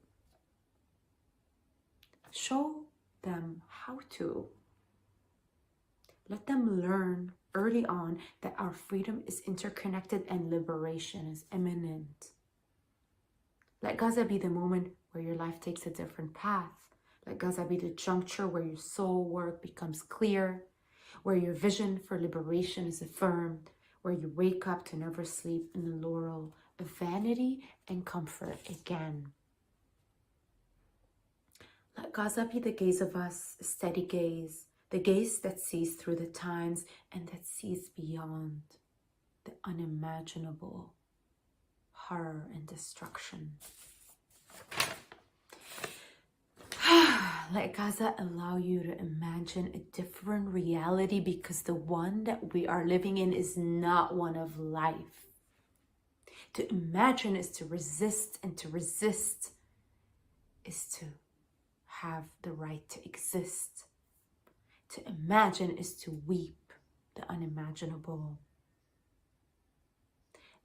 [SPEAKER 12] Show them how to. Let them learn early on that our freedom is interconnected and liberation is imminent. Let Gaza be the moment where your life takes a different path. Let Gaza be the juncture where your soul work becomes clear, where your vision for liberation is affirmed, where you wake up to never sleep in the laurel of vanity and comfort again. Let Gaza be the gaze of us, a steady gaze, the gaze that sees through the times and that sees beyond the unimaginable horror and destruction. Let Gaza allow you to imagine a different reality, because the one that we are living in is not one of life. To imagine is to resist, and to resist is to have the right to exist. To imagine is to weep the unimaginable.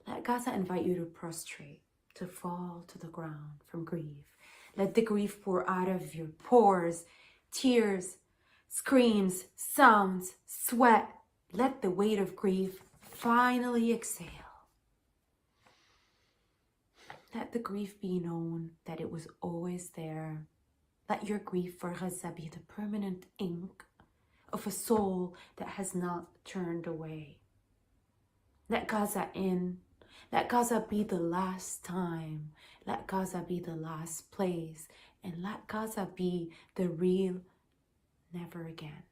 [SPEAKER 12] Let Gaza invite you to prostrate, to fall to the ground from grief. Let the grief pour out of your pores, tears, screams, sounds, sweat. Let the weight of grief finally exhale. Let the grief be known that it was always there. Let your grief for Gaza be the permanent ink of a soul that has not turned away. Let Gaza in. Let Gaza be the last time. Let Gaza be the last place. And let Gaza be the real never again.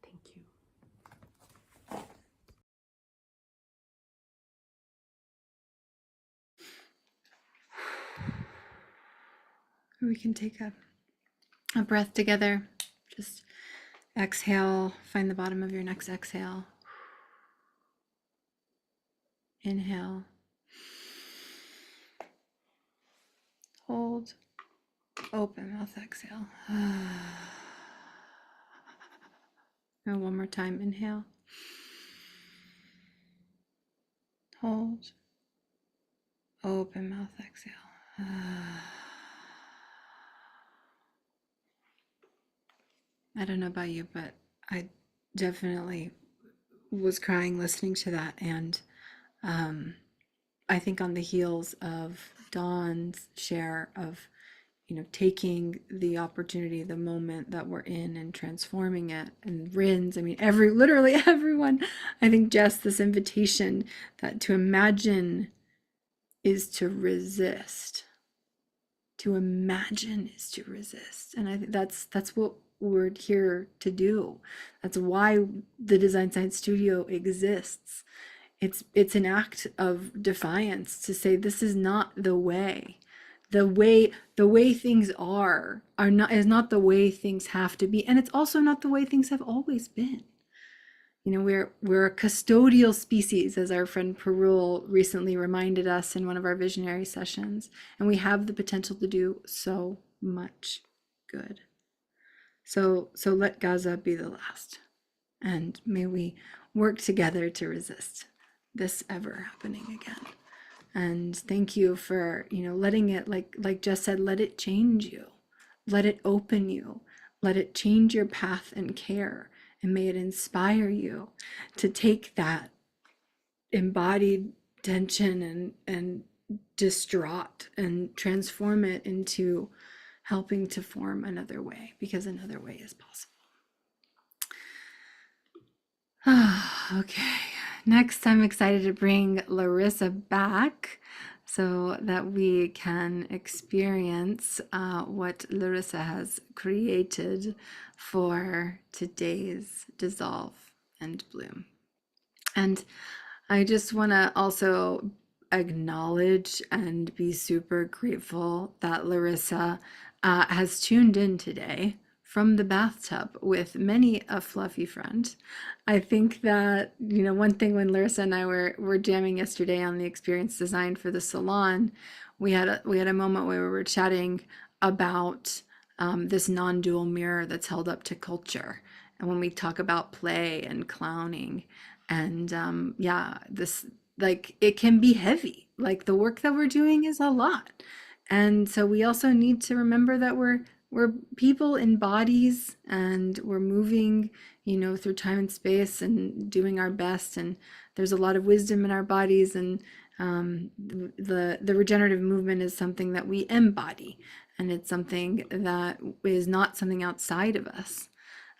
[SPEAKER 12] Thank you.
[SPEAKER 1] We can take a breath together. Just exhale, find the bottom of your next exhale. Inhale. Hold. Open mouth, exhale. And one more time, inhale. Hold. Open mouth, exhale. I don't know about you, but I definitely was crying listening to that. And I think on the heels of Dawn's share of, taking the opportunity, the moment that we're in and transforming it, and Ryn's, I mean, literally everyone, I think just this invitation that to imagine is to resist. To imagine is to resist. And I think that's what we're here to do. That's why the Design Science Studio exists. It's an act of defiance to say this is not the way. The way things are not is not the way things have to be, and it's also not the way things have always been. We're a custodial species, as our friend Perul recently reminded us in one of our visionary sessions, and we have the potential to do so much good. So let Gaza be the last, and may we work together to resist this ever happening again. And thank you for, letting it, like Jess said, let it change you, let it open you, let it change your path and care, and may it inspire you to take that embodied tension and distraught and transform it into helping to form another way, because another way is possible. Okay, next I'm excited to bring Larissa back so that we can experience what Larissa has created for today's Dissolve and Bloom. And I just want to also acknowledge and be super grateful that Larissa has tuned in today from the bathtub with many a fluffy friend. I think that, one thing when Larissa and I were jamming yesterday on the experience design for the Salon, we had a moment where we were chatting about this non-dual mirror that's held up to culture. And when we talk about play and clowning, and this, like, it can be heavy. Like, the work that we're doing is a lot. And so we also need to remember that we're people in bodies, and we're moving, through time and space and doing our best. And there's a lot of wisdom in our bodies, and the regenerative movement is something that we embody, and it's something that is not something outside of us.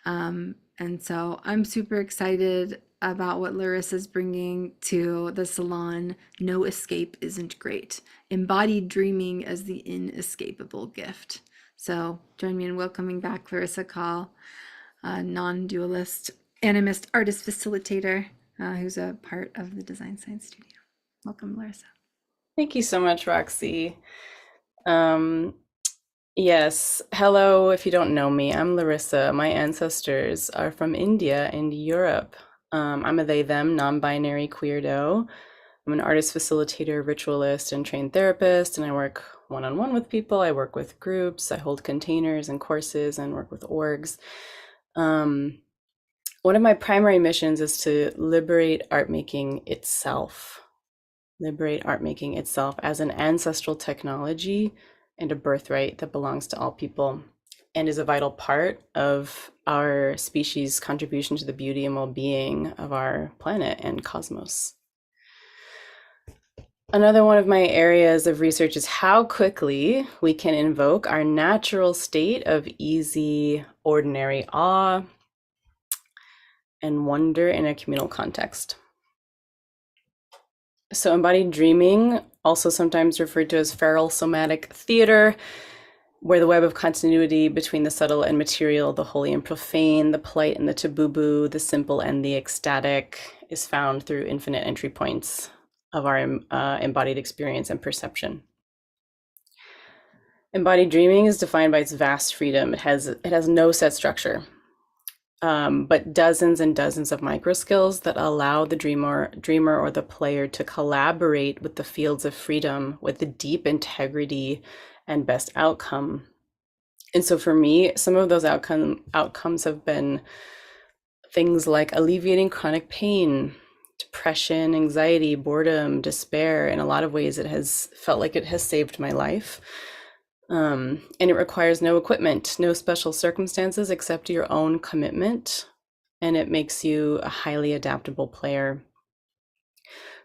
[SPEAKER 1] And so I'm super excited about what Larissa's bringing to the Salon. No escape isn't great. Embodied dreaming as the inescapable gift. So join me in welcoming back Larissa Kaul, a non-dualist, animist, artist facilitator, who's a part of the Design Science Studio. Welcome, Larissa.
[SPEAKER 4] Thank you so much, Roxi. Yes, hello. If you don't know me, I'm Larissa. My ancestors are from India and Europe. I'm a they, them, non-binary queerdo. I'm an artist facilitator, ritualist, and trained therapist, and I work one-on-one with people. I work with groups. I hold containers and courses and work with orgs. One of my primary missions is to liberate art making itself. Liberate art making itself as an ancestral technology and a birthright that belongs to all people, and is a vital part of our species' contribution to the beauty and well-being of our planet and cosmos. Another one of my areas of research is how quickly we can invoke our natural state of easy, ordinary awe and wonder in a communal context. So embodied dreaming, also sometimes referred to as feral somatic theater, where the web of continuity between the subtle and material, the holy and profane, the polite and the taboo, the simple and the ecstatic, is found through infinite entry points of our embodied experience and perception. Embodied dreaming is defined by its vast freedom. It has no set structure, but dozens and dozens of micro skills that allow the dreamer or the player to collaborate with the fields of freedom with the deep integrity and best outcome. And so for me, some of those outcomes have been things like alleviating chronic pain, depression, anxiety, boredom, despair. In a lot of ways, it has felt like it has saved my life. And it requires no equipment, no special circumstances except your own commitment. And it makes you a highly adaptable player.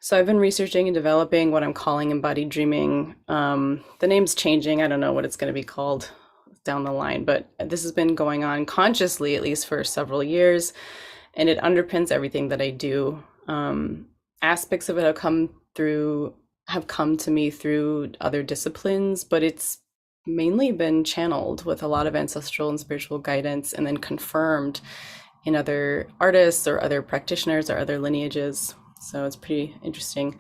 [SPEAKER 4] So I've been researching and developing what I'm calling embodied dreaming. The name's changing. I don't know what it's going to be called down the line, but this has been going on consciously, at least for several years, and it underpins everything that I do. Aspects of it have come to me through other disciplines, but it's mainly been channeled with a lot of ancestral and spiritual guidance, and then confirmed in other artists or other practitioners or other lineages. So it's pretty interesting.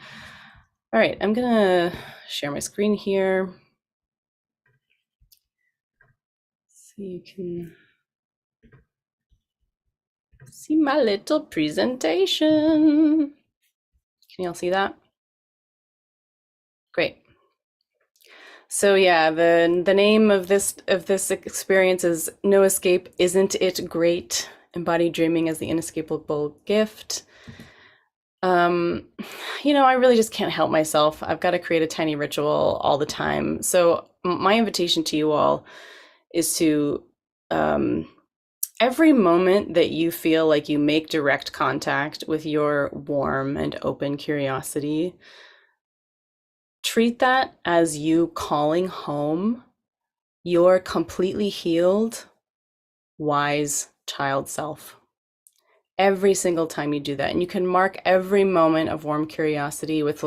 [SPEAKER 4] All right, I'm gonna share my screen here so you can see my little presentation. Can y'all see that? Great. So yeah, the name of this experience is No Escape, Isn't It Great? Embodied Dreaming as the Inescapable Gift. You know, I really just can't help myself. I've got to create a tiny ritual all the time. So my invitation to you all is to every moment that you feel like you make direct contact with your warm and open curiosity, treat that as you calling home your completely healed, wise child self. Every single time you do that. And you can mark every moment of warm curiosity with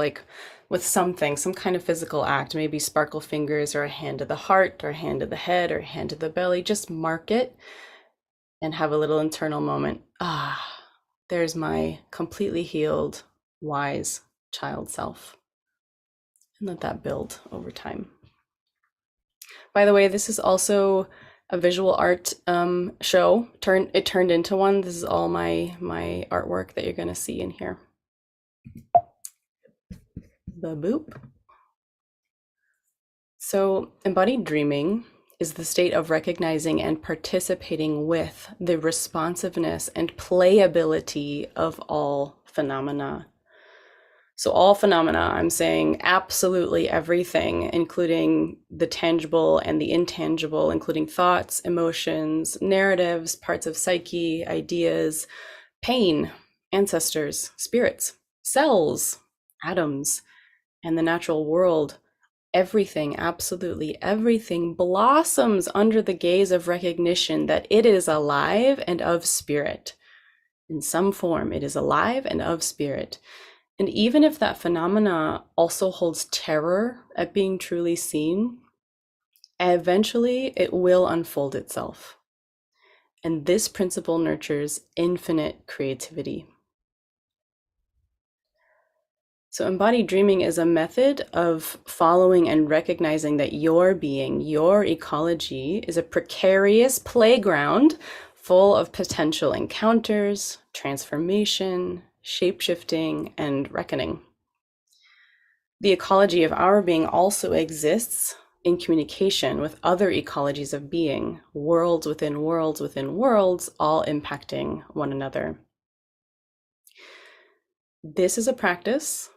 [SPEAKER 4] something, some kind of physical act, maybe sparkle fingers or a hand to the heart or a hand to the head or a hand to the belly. Just mark it and have a little internal moment. Ah, there's my completely healed, wise child self. And let that build over time. By the way, this is also a visual art show. It turned into one. This is all my artwork that you're going to see in here. Ba-boop. So embodied dreaming is the state of recognizing and participating with the responsiveness and playability of all phenomena. So all phenomena, I'm saying absolutely everything, including the tangible and the intangible, including thoughts, emotions, narratives, parts of psyche, ideas, pain, ancestors, spirits, cells, atoms, and the natural world. Everything, absolutely everything blossoms under the gaze of recognition that it is alive and of spirit. In some form, it is alive and of spirit. And even if that phenomena also holds terror at being truly seen, eventually it will unfold itself. And this principle nurtures infinite creativity. So embodied dreaming is a method of following and recognizing that your being, your ecology, is a precarious playground full of potential encounters, transformation, shape-shifting, and reckoning. The ecology of our being also exists in communication with other ecologies of being, worlds within worlds within worlds, all impacting one another. This is a practice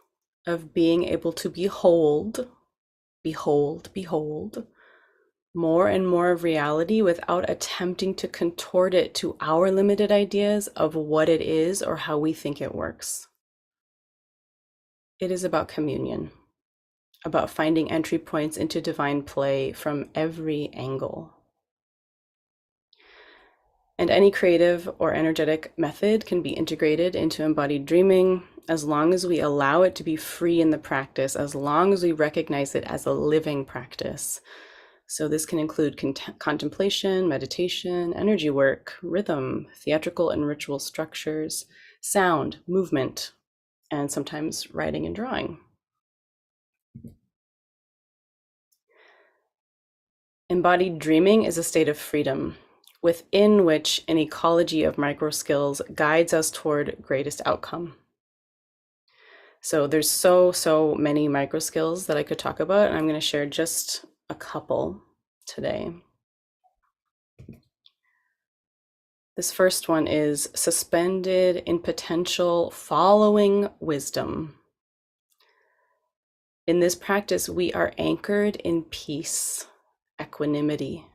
[SPEAKER 4] of being able to behold more and more of reality without attempting to contort it to our limited ideas of what it is or how we think it works. It is about communion, about finding entry points into divine play from every angle. And any creative or energetic method can be integrated into embodied dreaming as long as we allow it to be free in the practice, as long as we recognize it as a living practice. So this can include contemplation, meditation, energy work, rhythm, theatrical and ritual structures, sound, movement, and sometimes writing and drawing. Embodied dreaming is a state of freedom within which an ecology of micro skills guides us toward greatest outcome. So there's so many micro skills that I could talk about, and I'm going to share just a couple today. This first one is suspended in potential following wisdom. In this practice, we are anchored in peace equanimity.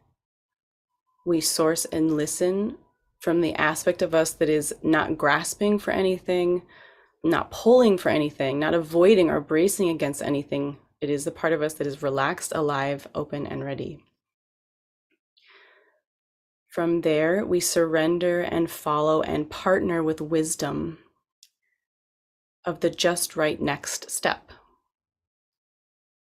[SPEAKER 4] We source and listen from the aspect of us that is not grasping for anything, not pulling for anything, not avoiding or bracing against anything. It is the part of us that is relaxed, alive, open, and ready. From there, we surrender and follow and partner with wisdom of the just right next step.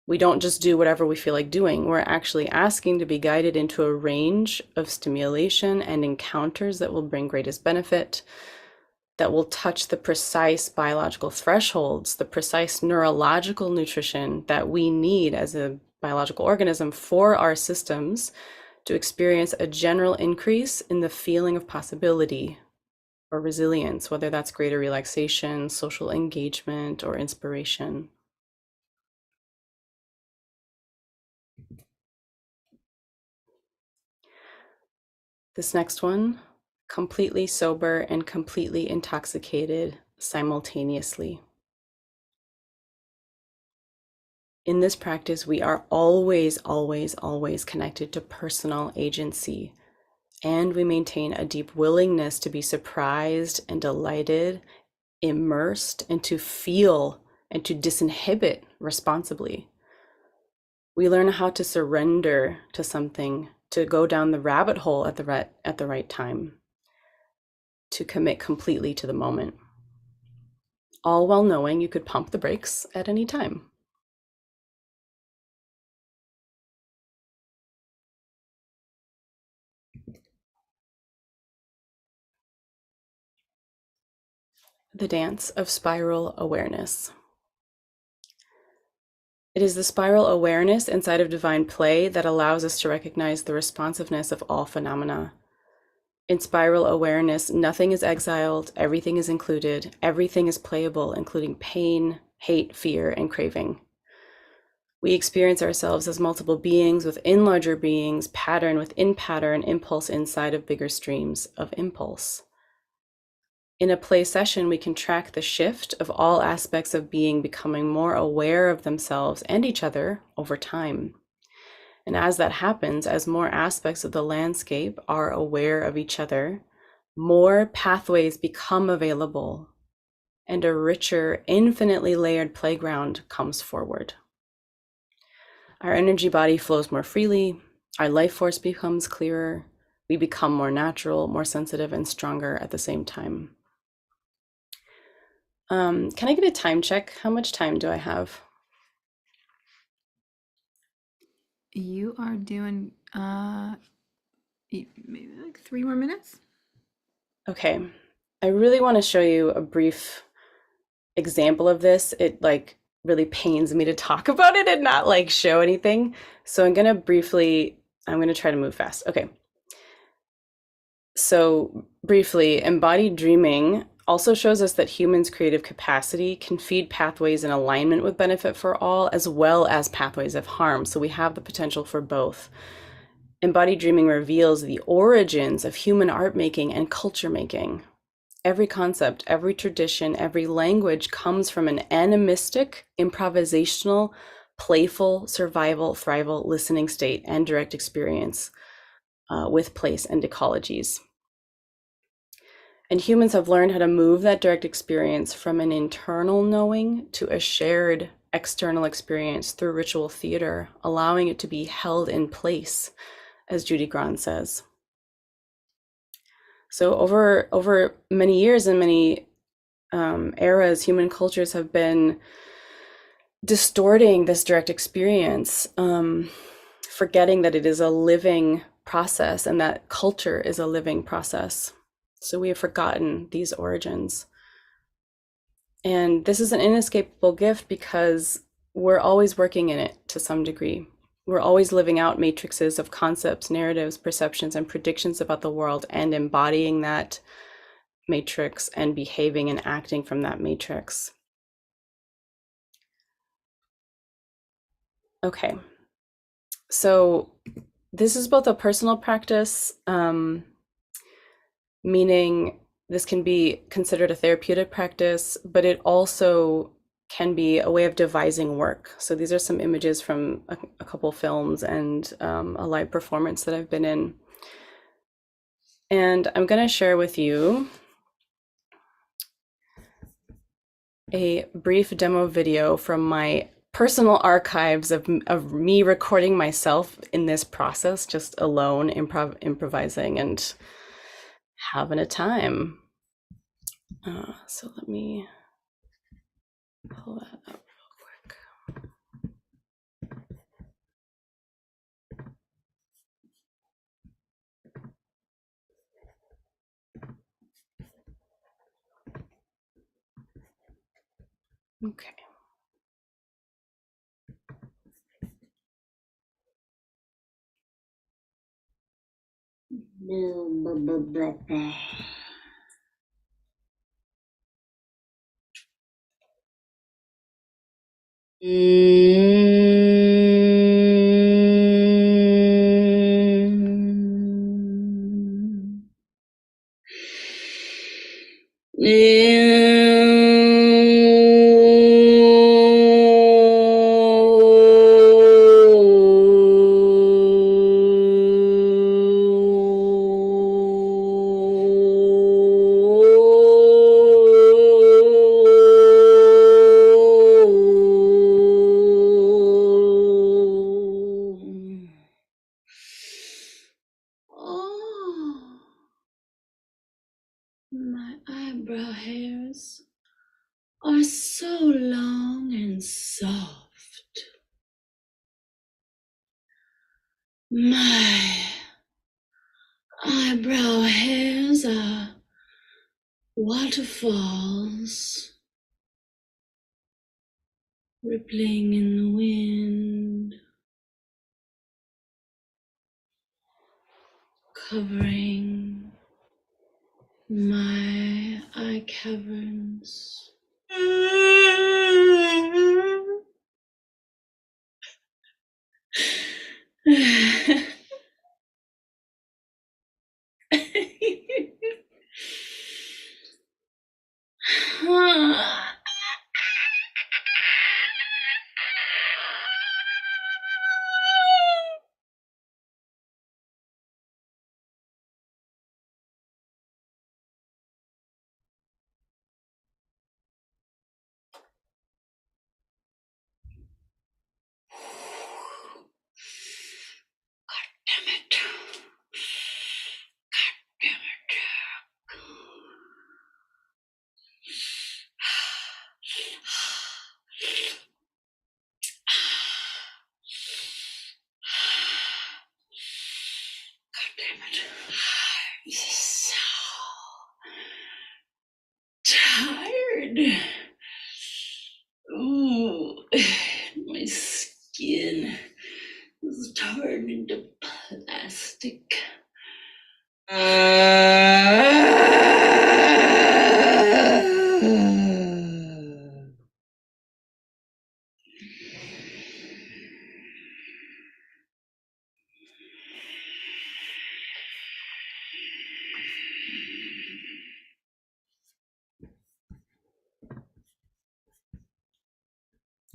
[SPEAKER 4] We don't just do whatever we feel like doing. We're actually asking to be guided into a range of stimulation and encounters that will bring greatest benefit, that will touch the precise biological thresholds, the precise neurological nutrition that we need as a biological organism for our systems to experience a general increase in the feeling of possibility or resilience, whether that's greater relaxation, social engagement, or inspiration. This next one, completely sober and completely intoxicated simultaneously. In this practice, we are always, always, always connected to personal agency, and we maintain a deep willingness to be surprised and delighted, immersed, and to feel and to disinhibit responsibly. We learn how to surrender to something, to go down the rabbit hole at the right time, to commit completely to the moment, all while knowing you could pump the brakes at any time. The dance of spiral awareness. It is the spiral awareness inside of divine play that allows us to recognize the responsiveness of all phenomena. In spiral awareness, nothing is exiled, everything is included, everything is playable, including pain, hate, fear, and craving. We experience ourselves as multiple beings within larger beings, pattern within pattern, impulse inside of bigger streams of impulse. In a play session, we can track the shift of all aspects of being becoming more aware of themselves and each other over time. And as that happens, as more aspects of the landscape are aware of each other, more pathways become available, and a richer, infinitely layered playground comes forward. Our energy body flows more freely, our life force becomes clearer, we become more natural, more sensitive, and stronger at the same time. Can I get a time check? How much time do I have?
[SPEAKER 1] You are doing maybe like 3 more minutes.
[SPEAKER 4] Okay. I really want to show you a brief example of this. It like really pains me to talk about it and not like show anything. So I'm going to try to move fast. Okay. So briefly, embodied dreaming also shows us that humans' creative capacity can feed pathways in alignment with benefit for all, as well as pathways of harm. So we have the potential for both. Embodied dreaming reveals the origins of human art making and culture making. Every concept, every tradition, every language comes from an animistic, improvisational, playful, survival, thrival, listening state and direct experience with place and ecologies. And humans have learned how to move that direct experience from an internal knowing to a shared external experience through ritual theater, allowing it to be held in place, as Judy Grahn says. So over many years and many eras, human cultures have been distorting this direct experience, forgetting that it is a living process and that culture is a living process. So we have forgotten these origins. And this is an inescapable gift because we're always working in it to some degree. We're always living out matrices of concepts, narratives, perceptions, and predictions about the world and embodying that matrix and behaving and acting from that matrix. Okay, so this is both a personal practice, meaning this can be considered a therapeutic practice, but it also can be a way of devising work. So these are some images from a couple films and a live performance that I've been in. And I'm going to share with you a brief demo video from my personal archives of me recording myself in this process, just alone, improvising and having a time. So let me pull that up real quick. Okay. My eyebrow hairs are so long and soft. My eyebrow hairs are waterfalls rippling in the wind, covering my eye caverns. Tired. Ooh, my skin is turned into plastic.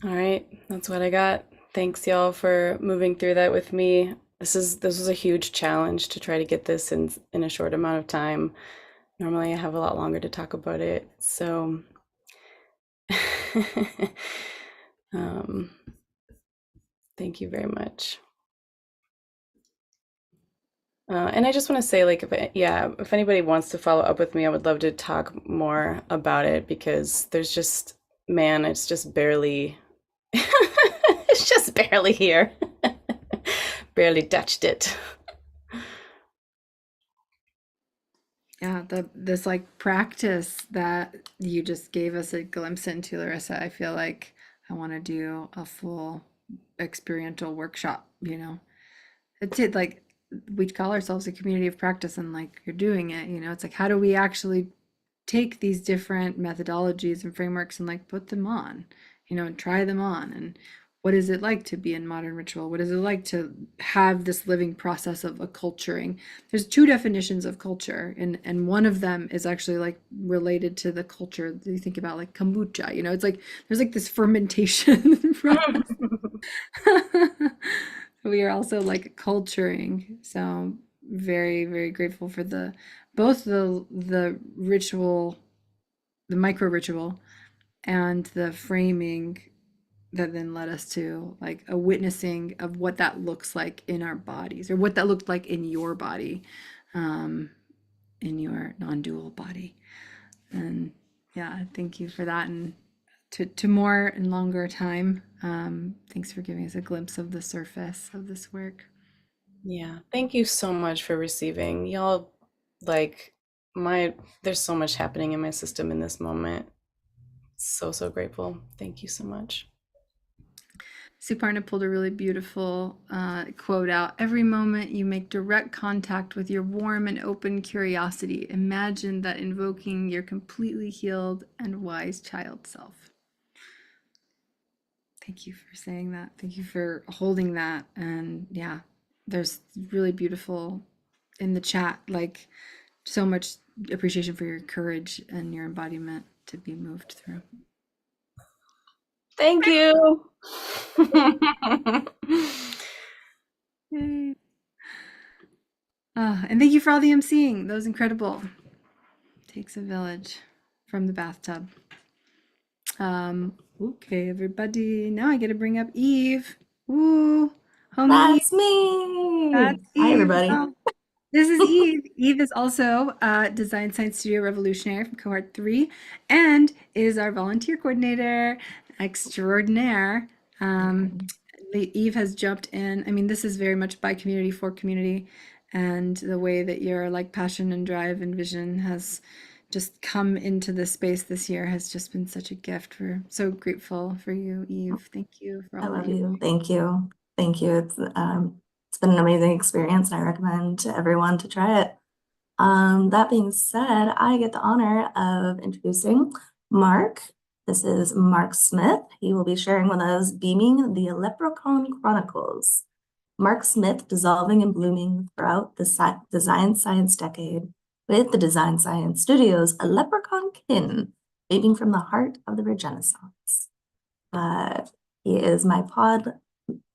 [SPEAKER 4] All right, that's what I got. Thanks y'all for moving through that with me. This was a huge challenge to try to get this in a short amount of time. Normally I have a lot longer to talk about it. So thank you very much. And I just want to say, like, if anybody wants to follow up with me, I would love to talk more about it, because there's just, man, it's just barely, it's just barely here. Barely touched it.
[SPEAKER 1] Yeah, this like practice that you just gave us a glimpse into, Larissa, I feel like I want to do a full experiential workshop, you know. It's it like we call ourselves a community of practice, and like you're doing it, you know, it's like how do we actually take these different methodologies and frameworks and like put them on, you know, and try them on. And what is it like to be in modern ritual? What is it like to have this living process of acculturing? There's two definitions of culture, and one of them is actually like related to the culture that you think about, like kombucha. You know, it's like there's like this fermentation process. We are also like culturing. So very, very grateful for both the ritual, the micro ritual, and the framing that then led us to like a witnessing of what that looks like in our bodies, or what that looked like in your body, in your non-dual body. And yeah, thank you for that. And to more and longer time, thanks for giving us a glimpse of the surface of this work.
[SPEAKER 4] Yeah, thank you so much for receiving. Y'all, like, there's so much happening in my system in this moment. So grateful. Thank you so much.
[SPEAKER 1] Suparna pulled a really beautiful quote out. Every moment you make direct contact with your warm and open curiosity, imagine that invoking your completely healed and wise child self. Thank you for saying that. Thank you for holding that. And yeah, there's really beautiful in the chat, like so much appreciation for your courage and your embodiment to be moved through.
[SPEAKER 4] Thank you.
[SPEAKER 1] Yay. And thank you for all the emceeing. That was incredible. Takes a village from the bathtub. Okay, everybody. Now I get to bring up Eve. Ooh, homie.
[SPEAKER 14] That's me.
[SPEAKER 1] That's Eve.
[SPEAKER 14] Hi, everybody.
[SPEAKER 1] Oh, this is Eve. Eve is also Design Science Studio Revolutionary from cohort 3 and is our volunteer coordinator extraordinaire. Eve has jumped in. I mean, this is very much by community for community, and the way that your like passion and drive and vision has just come into this space this year has just been such a gift. We're so grateful for you, Eve. Thank you for all
[SPEAKER 14] I love you. Thank you. Thank you. It's been an amazing experience, and I recommend to everyone to try it. That being said, I get the honor of introducing Mark. This is Mark Smith. He will be sharing with us Beaming the Eleprocon Chronicles. Mark Smith dissolving and blooming throughout the design science decade with the Design Science Studios Eleprocon kin, beaming from the heart of the Regeneration. He is my pod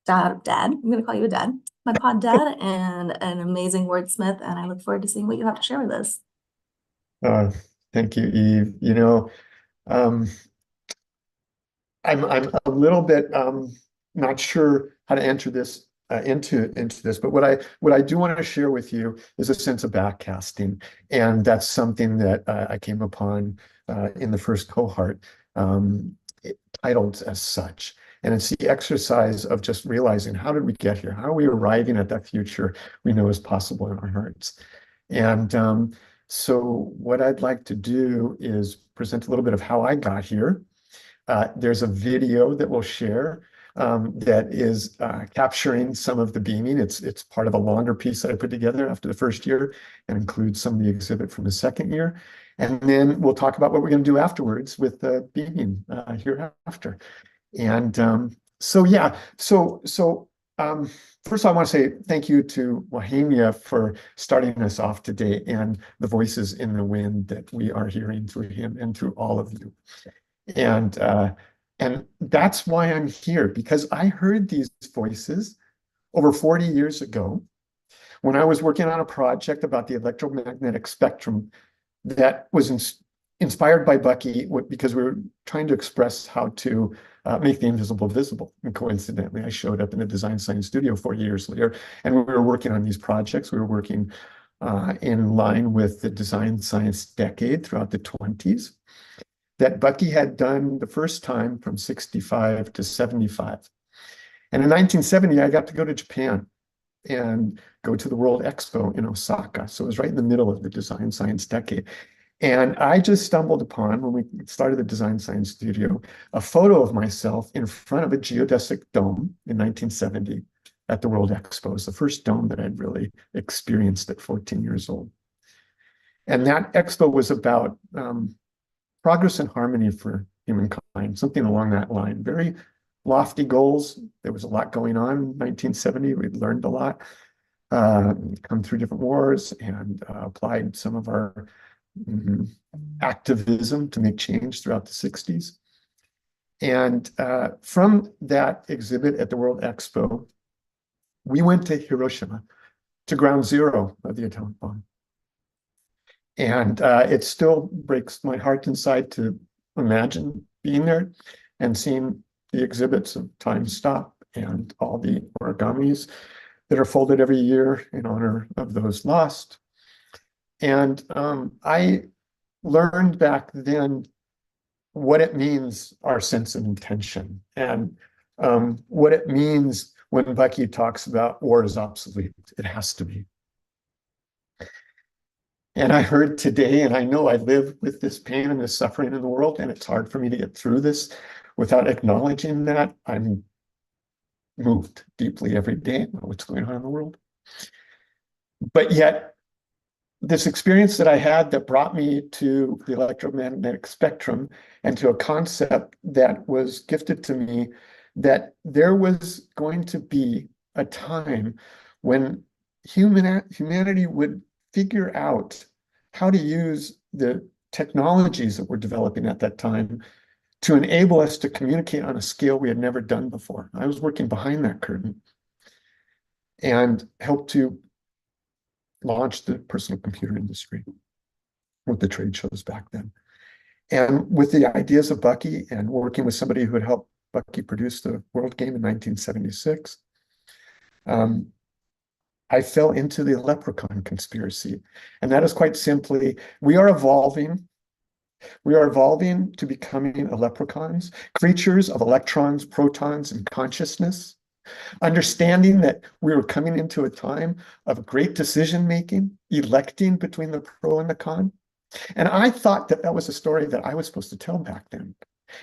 [SPEAKER 14] dad. I'm going to call you a dad. My pod dad and an amazing wordsmith, and I look forward to seeing what you have to share with us.
[SPEAKER 15] Thank you, Eve. You know, I'm a little bit not sure how to enter this into this, but what I do want to share with you is a sense of backcasting, and that's something that I came upon in the first cohort, titled as such. And it's the exercise of just realizing, how did we get here? How are we arriving at that future we know is possible in our hearts? And so what I'd like to do is present a little bit of how I got here. There's a video that we'll share that is capturing some of the beaming. It's part of a longer piece that I put together after the first year and includes some of the exhibit from the second year. And then we'll talk about what we're going to do afterwards with the beaming hereafter. And so first I want to say thank you to Wahinya for starting us off today, and the voices in the wind that we are hearing through him and through all of you. And that's why I'm here, because I heard these voices over 40 years ago when I was working on a project about the electromagnetic spectrum that was inspired by Bucky, because we were trying to express how to make the invisible visible. And coincidentally, I showed up in the Design Science Studio 4 years later, and we were working on these projects. We were working in line with the Design Science decade throughout the 20s that Bucky had done the first time from 65 to 75. And in 1970, I got to go to Japan and go to the World Expo in Osaka. So it was right in the middle of the Design Science decade. And I just stumbled upon, when we started the Design Science Studio, a photo of myself in front of a geodesic dome in 1970 at the World Expo. It was the first dome that I'd really experienced at 14 years old. And that expo was about progress and harmony for humankind, something along that line. Very lofty goals. There was a lot going on in 1970. We'd learned a lot, come through different wars, and applied some of our activism to make change throughout the 60s. And from that exhibit at the World Expo, we went to Hiroshima, to ground zero of the atomic bomb. And it still breaks my heart inside to imagine being there and seeing the exhibits of Time Stop and all the origamis that are folded every year in honor of those lost. And I learned back then what it means, our sense of intention, and what it means when Bucky talks about war is obsolete. It has to be. And I heard today, and I know I live with this pain and this suffering in the world, and it's hard for me to get through this without acknowledging that. I'm moved deeply every day about what's going on in the world. But yet, this experience that I had that brought me to the electromagnetic spectrum and to a concept that was gifted to me, that there was going to be a time when humanity would figure out how to use the technologies that were developing at that time to enable us to communicate on a scale we had never done before. I was working behind that curtain and helped to launch the personal computer industry with the trade shows back then. And with the ideas of Bucky and working with somebody who had helped Bucky produce the World Game in 1976, I fell into the Eleprocon conspiracy. And that is quite simply, we are evolving. We are evolving to becoming Eleprocons, creatures of electrons, protons, and consciousness, understanding that we were coming into a time of great decision-making, electing between the pro and the con. And I thought that that was a story that I was supposed to tell back then.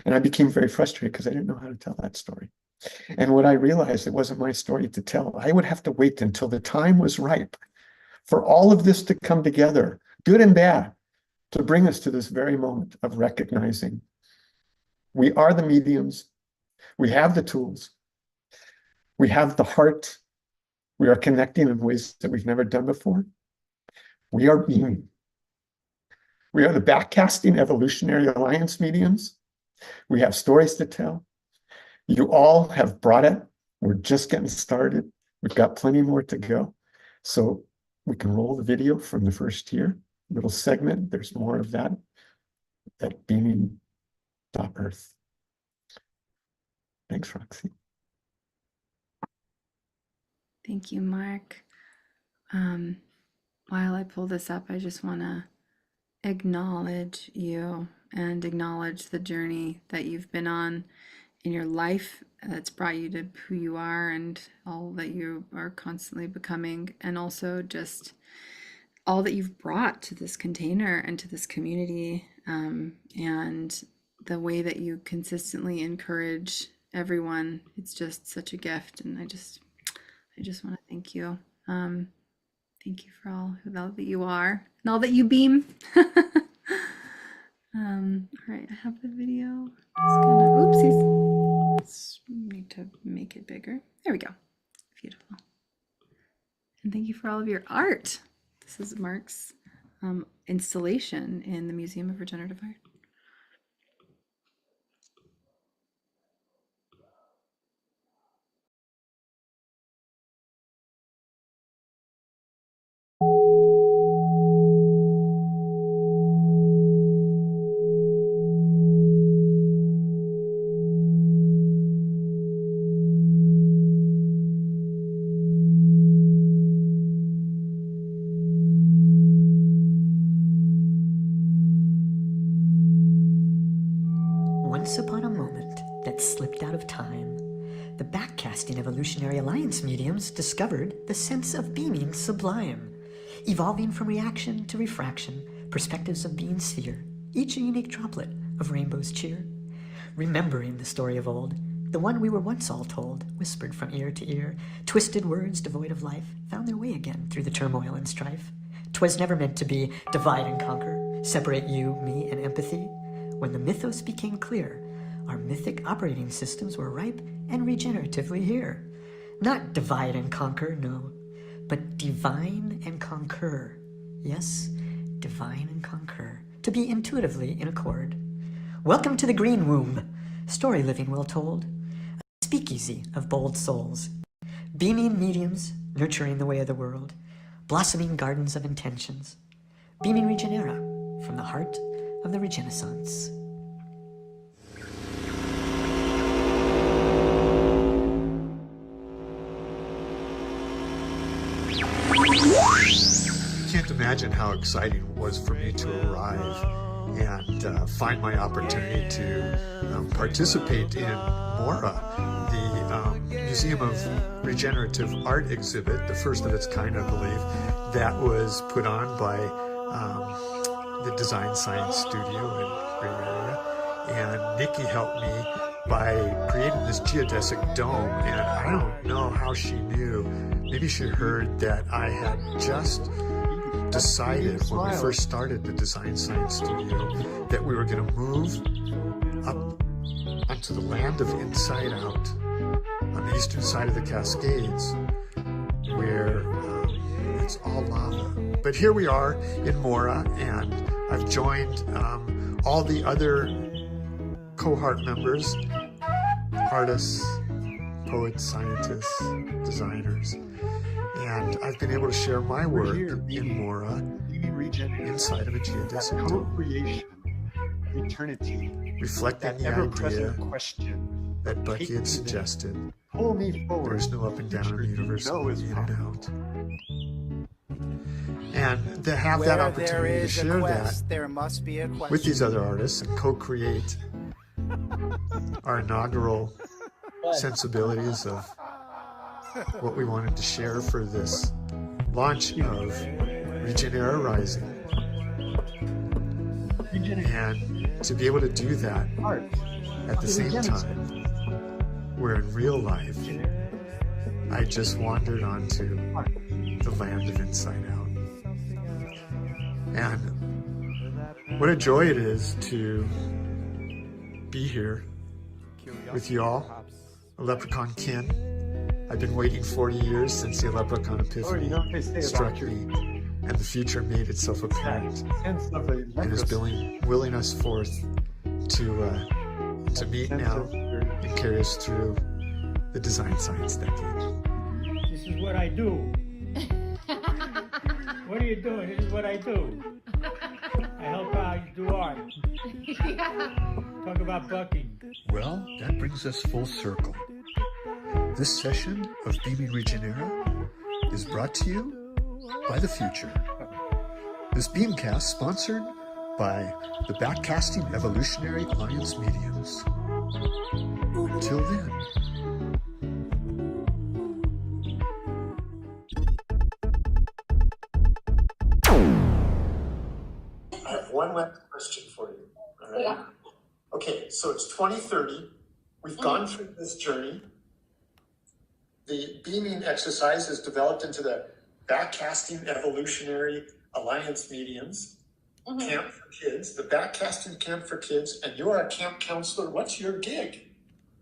[SPEAKER 15] And I became very frustrated because I didn't know how to tell that story. And when I realized it wasn't my story to tell, I would have to wait until the time was ripe for all of this to come together, good and bad, to bring us to this very moment of recognizing we are the mediums, we have the tools, we have the heart, we are connecting in ways that we've never done before. We are being. We are the backcasting evolutionary alliance mediums. We have stories to tell. You all have brought it. We're just getting started. We've got plenty more to go. So we can roll the video from the first year, little segment. There's more of that beaming.earth. Thanks, Roxy.
[SPEAKER 1] Thank you, Mark. While I pull this up, I just want to acknowledge you and acknowledge the journey that you've been on in your life that's brought you to who you are and all that you are constantly becoming, and also just all that you've brought to this container and to this community, and the way that you consistently encourage everyone. It's just such a gift, and I just want to thank you. Thank you for all that you are and all that you beam. All right, I have the video. Just gonna, oopsies. Need to make it bigger. There we go. Beautiful. And thank you for all of your art. This is Mark's installation in the Museum of Regenerative Art.
[SPEAKER 16] Once upon a moment that slipped out of time, the backcasting evolutionary alliance mediums discovered the sense of beaming sublime, evolving from reaction to refraction, perspectives of being sphere, each a unique droplet of rainbow's cheer. Remembering the story of old, the one we were once all told, whispered from ear to ear, twisted words devoid of life found their way again through the turmoil and strife. 'Twas never meant to be divide and conquer, separate you, me, and empathy. When the mythos became clear, our mythic operating systems were ripe and regeneratively here. Not divide and conquer, no, but divine and concur. Yes, divine and concur, to be intuitively in accord. Welcome to the Green Womb, story living well told, a speakeasy of bold souls, beaming mediums nurturing the way of the world, blossoming gardens of intentions, beaming Regenera from the heart of the Regenaissance.
[SPEAKER 17] Can't imagine how exciting it was for me to arrive and find my opportunity to participate in MORA, the Museum of Regenerative Art exhibit, the first of its kind, I believe, that was put on by the Design Science Studio in Gray Area. And Nikki helped me by creating this geodesic dome, and I don't know how she knew. Maybe she heard that I had just decided when we first started the Design Science Studio that we were going to move up onto the land of Inside Out on the eastern side of the Cascades, where it's all lava. But here we are in Mora, and I've joined all the other cohort members, artists, poets, scientists, designers, and I've been able to share my work in Mora inside of a geodesic dome,
[SPEAKER 15] eternity,
[SPEAKER 17] reflecting the idea that Bucky had suggested. There is no up and down in the universe, only in and out. And to have that opportunity to share that with these other artists and co-create our inaugural sensibilities of what we wanted to share for this launch of Regenera Rising. And to be able to do that at the same time, where in real life, I just wandered onto the land of Inside Out. And what a joy it is to be here with you all, Eleprocon kin. I've been waiting 40 years since the Eleprocon epiphany struck me, and the future made itself apparent and is willing us forth to meet now and carry us through the Design Science decade.
[SPEAKER 18] This is what I do. What are you doing? This is what I do. I help out do art. Talk about Bucky.
[SPEAKER 17] Well, that brings us full circle. This session of Beaming Regenera is brought to you by the future. This Beamcast sponsored by the Backcasting Evolutionary Alliance Mediums. Until then. I have one last question for you. All right? Yeah. Okay, so it's 2030. We've gone through this journey. The beaming exercise is developed into the Backcasting Evolutionary Alliance Mediums Camp for Kids, the Backcasting Camp for Kids, and you are a camp counselor. What's your gig?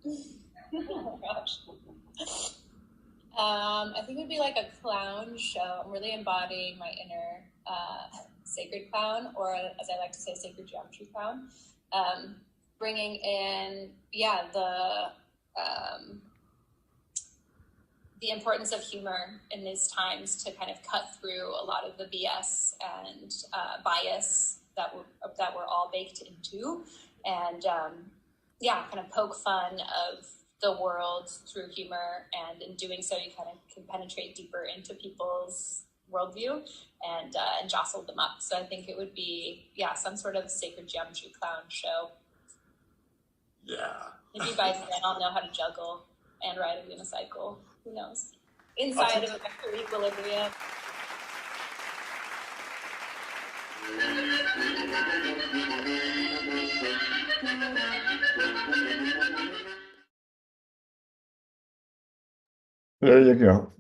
[SPEAKER 19] Oh gosh. I think it would be like a clown show. I'm really embodying my inner sacred clown, or as I like to say, sacred geometry clown. Bringing in, the importance of humor in these times to kind of cut through a lot of the BS and bias that we're all baked into, and kind of poke fun of the world through humor, and in doing so you kind of can penetrate deeper into people's worldview and jostle them up. So I think it would be some sort of sacred geometry clown show.
[SPEAKER 17] Yeah.
[SPEAKER 19] Maybe by then I'll know how to juggle and ride a unicycle. Who knows? Inside of a vector equilibrium.
[SPEAKER 15] There you go.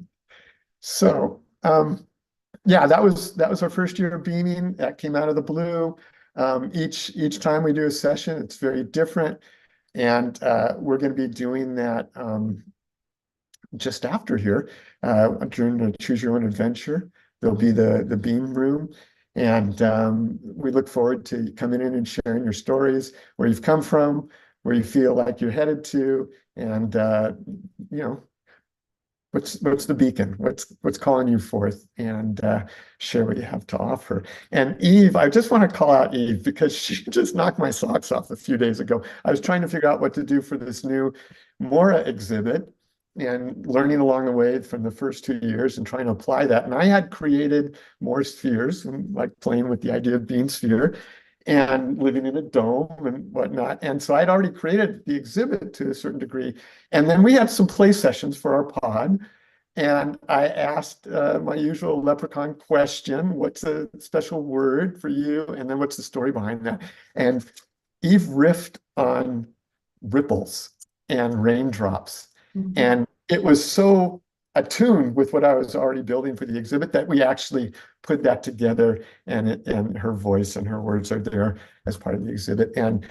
[SPEAKER 15] So, that was our first year of beaming. That came out of the blue. Each time we do a session, it's very different. And we're going to be doing that just after here during the Choose Your Own Adventure. There'll be the beam room. And we look forward to coming in and sharing your stories, where you've come from, where you feel like you're headed to, and you know, what's the beacon? What's calling you forth, and share what you have to offer. And Eve, I just want to call out Eve because she just knocked my socks off a few days ago. I was trying to figure out what to do for this new Mora exhibit, and learning along the way from the first 2 years and trying to apply that. And I had created more spheres, and like playing with the idea of being sphere and living in a dome and whatnot. And so I'd already created the exhibit to a certain degree. And then we had some play sessions for our pod. And I asked my usual Eleprocon question, what's a special word for you? And then what's the story behind that? And Eve riffed on ripples and raindrops. And it was so attuned with what I was already building for the exhibit that we actually put that together, and her voice and her words are there as part of the exhibit. And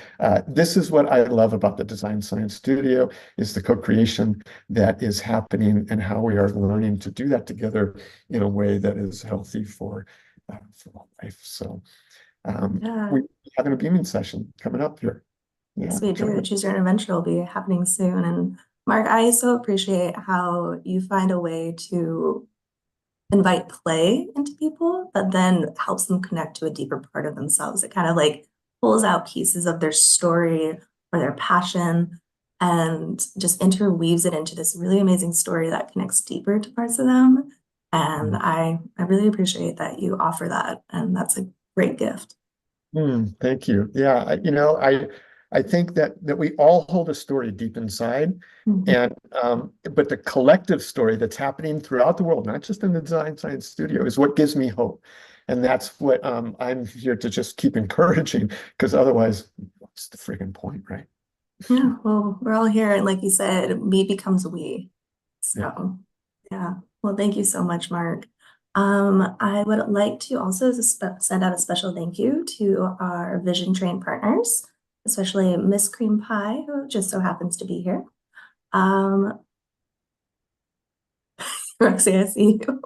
[SPEAKER 15] this is what I love about the Design Science Studio, is the co-creation that is happening and how we are learning to do that together in a way that is healthy for life. So we're having a beaming session coming up here.
[SPEAKER 14] Yes, we do. Choose Your Own Adventure will be happening soon. And Mark, I so appreciate how you find a way to invite play into people, but then helps them connect to a deeper part of themselves. It kind of like pulls out pieces of their story or their passion and just interweaves it into this really amazing story that connects deeper to parts of them. And I really appreciate that you offer that. And that's a great gift.
[SPEAKER 15] Thank you. Yeah, I think that we all hold a story deep inside, and but the collective story that's happening throughout the world, not just in the Design Science Studio, is what gives me hope. And that's what I'm here to just keep encouraging, because otherwise, what's the friggin' point, right?
[SPEAKER 14] Yeah, well, we're all here, and like you said, me becomes we. So yeah. Well, thank you so much, Mark. I would like to also send out a special thank you to our Vision Train partners, especially Miss Cream Pie, who just so happens to be here. Roxy, I see you.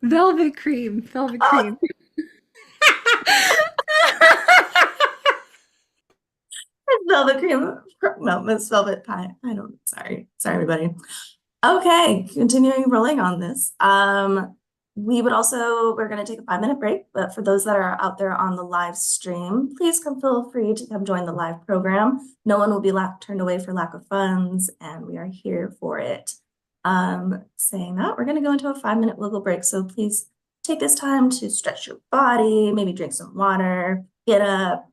[SPEAKER 1] Velvet cream, velvet cream.
[SPEAKER 14] Velvet cream, no, Miss Velvet Pie. Sorry, everybody. Okay, continuing rolling on this. We're going to take a 5-minute break, but for those that are out there on the live stream, please feel free to come join the live program. No one will be turned away for lack of funds, and we are here for it. Saying that, we're going to go into a 5-minute wiggle break, so please take this time to stretch your body, maybe drink some water, get up,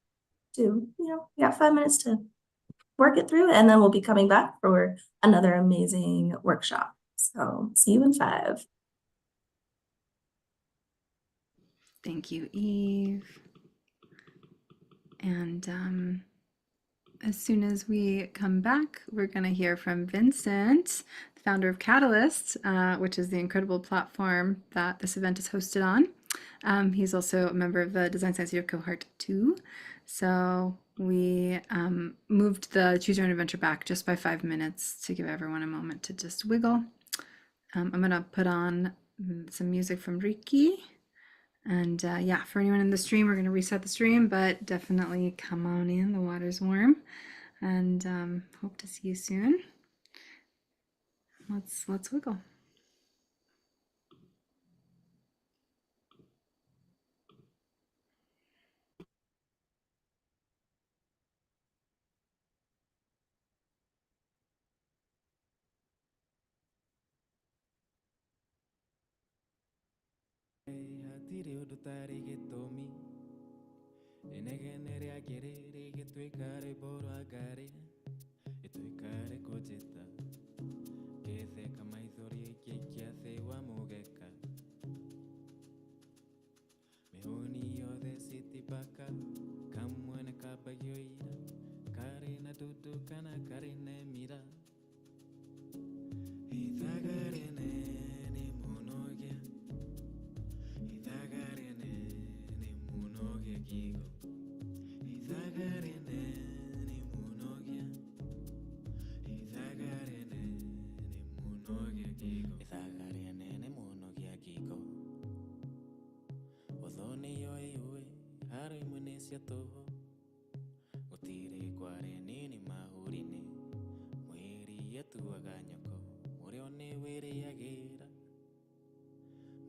[SPEAKER 14] you got 5 minutes to work it through, and then we'll be coming back for another amazing workshop. So see you in 5.
[SPEAKER 1] Thank you, Eve. And as soon as we come back, we're going to hear from Vincent, the founder of Catalyst, which is the incredible platform that this event is hosted on. He's also a member of the Design Science Studio Cohort 2. So we moved the Choose Your Own Adventure back just by 5 minutes to give everyone a moment to just wiggle. I'm going to put on some music from Riika. And yeah, for anyone in the stream, we're going to reset the stream, but definitely come on in. The water's warm, and hope to see you soon. Let's wiggle.
[SPEAKER 20] Ithagaria nene muno gia kiko Othoni yoiwe Hari mwene cia toho Gutire kware nini mahurine Mwiri yetuaga nyoko Murio ni wiri yagira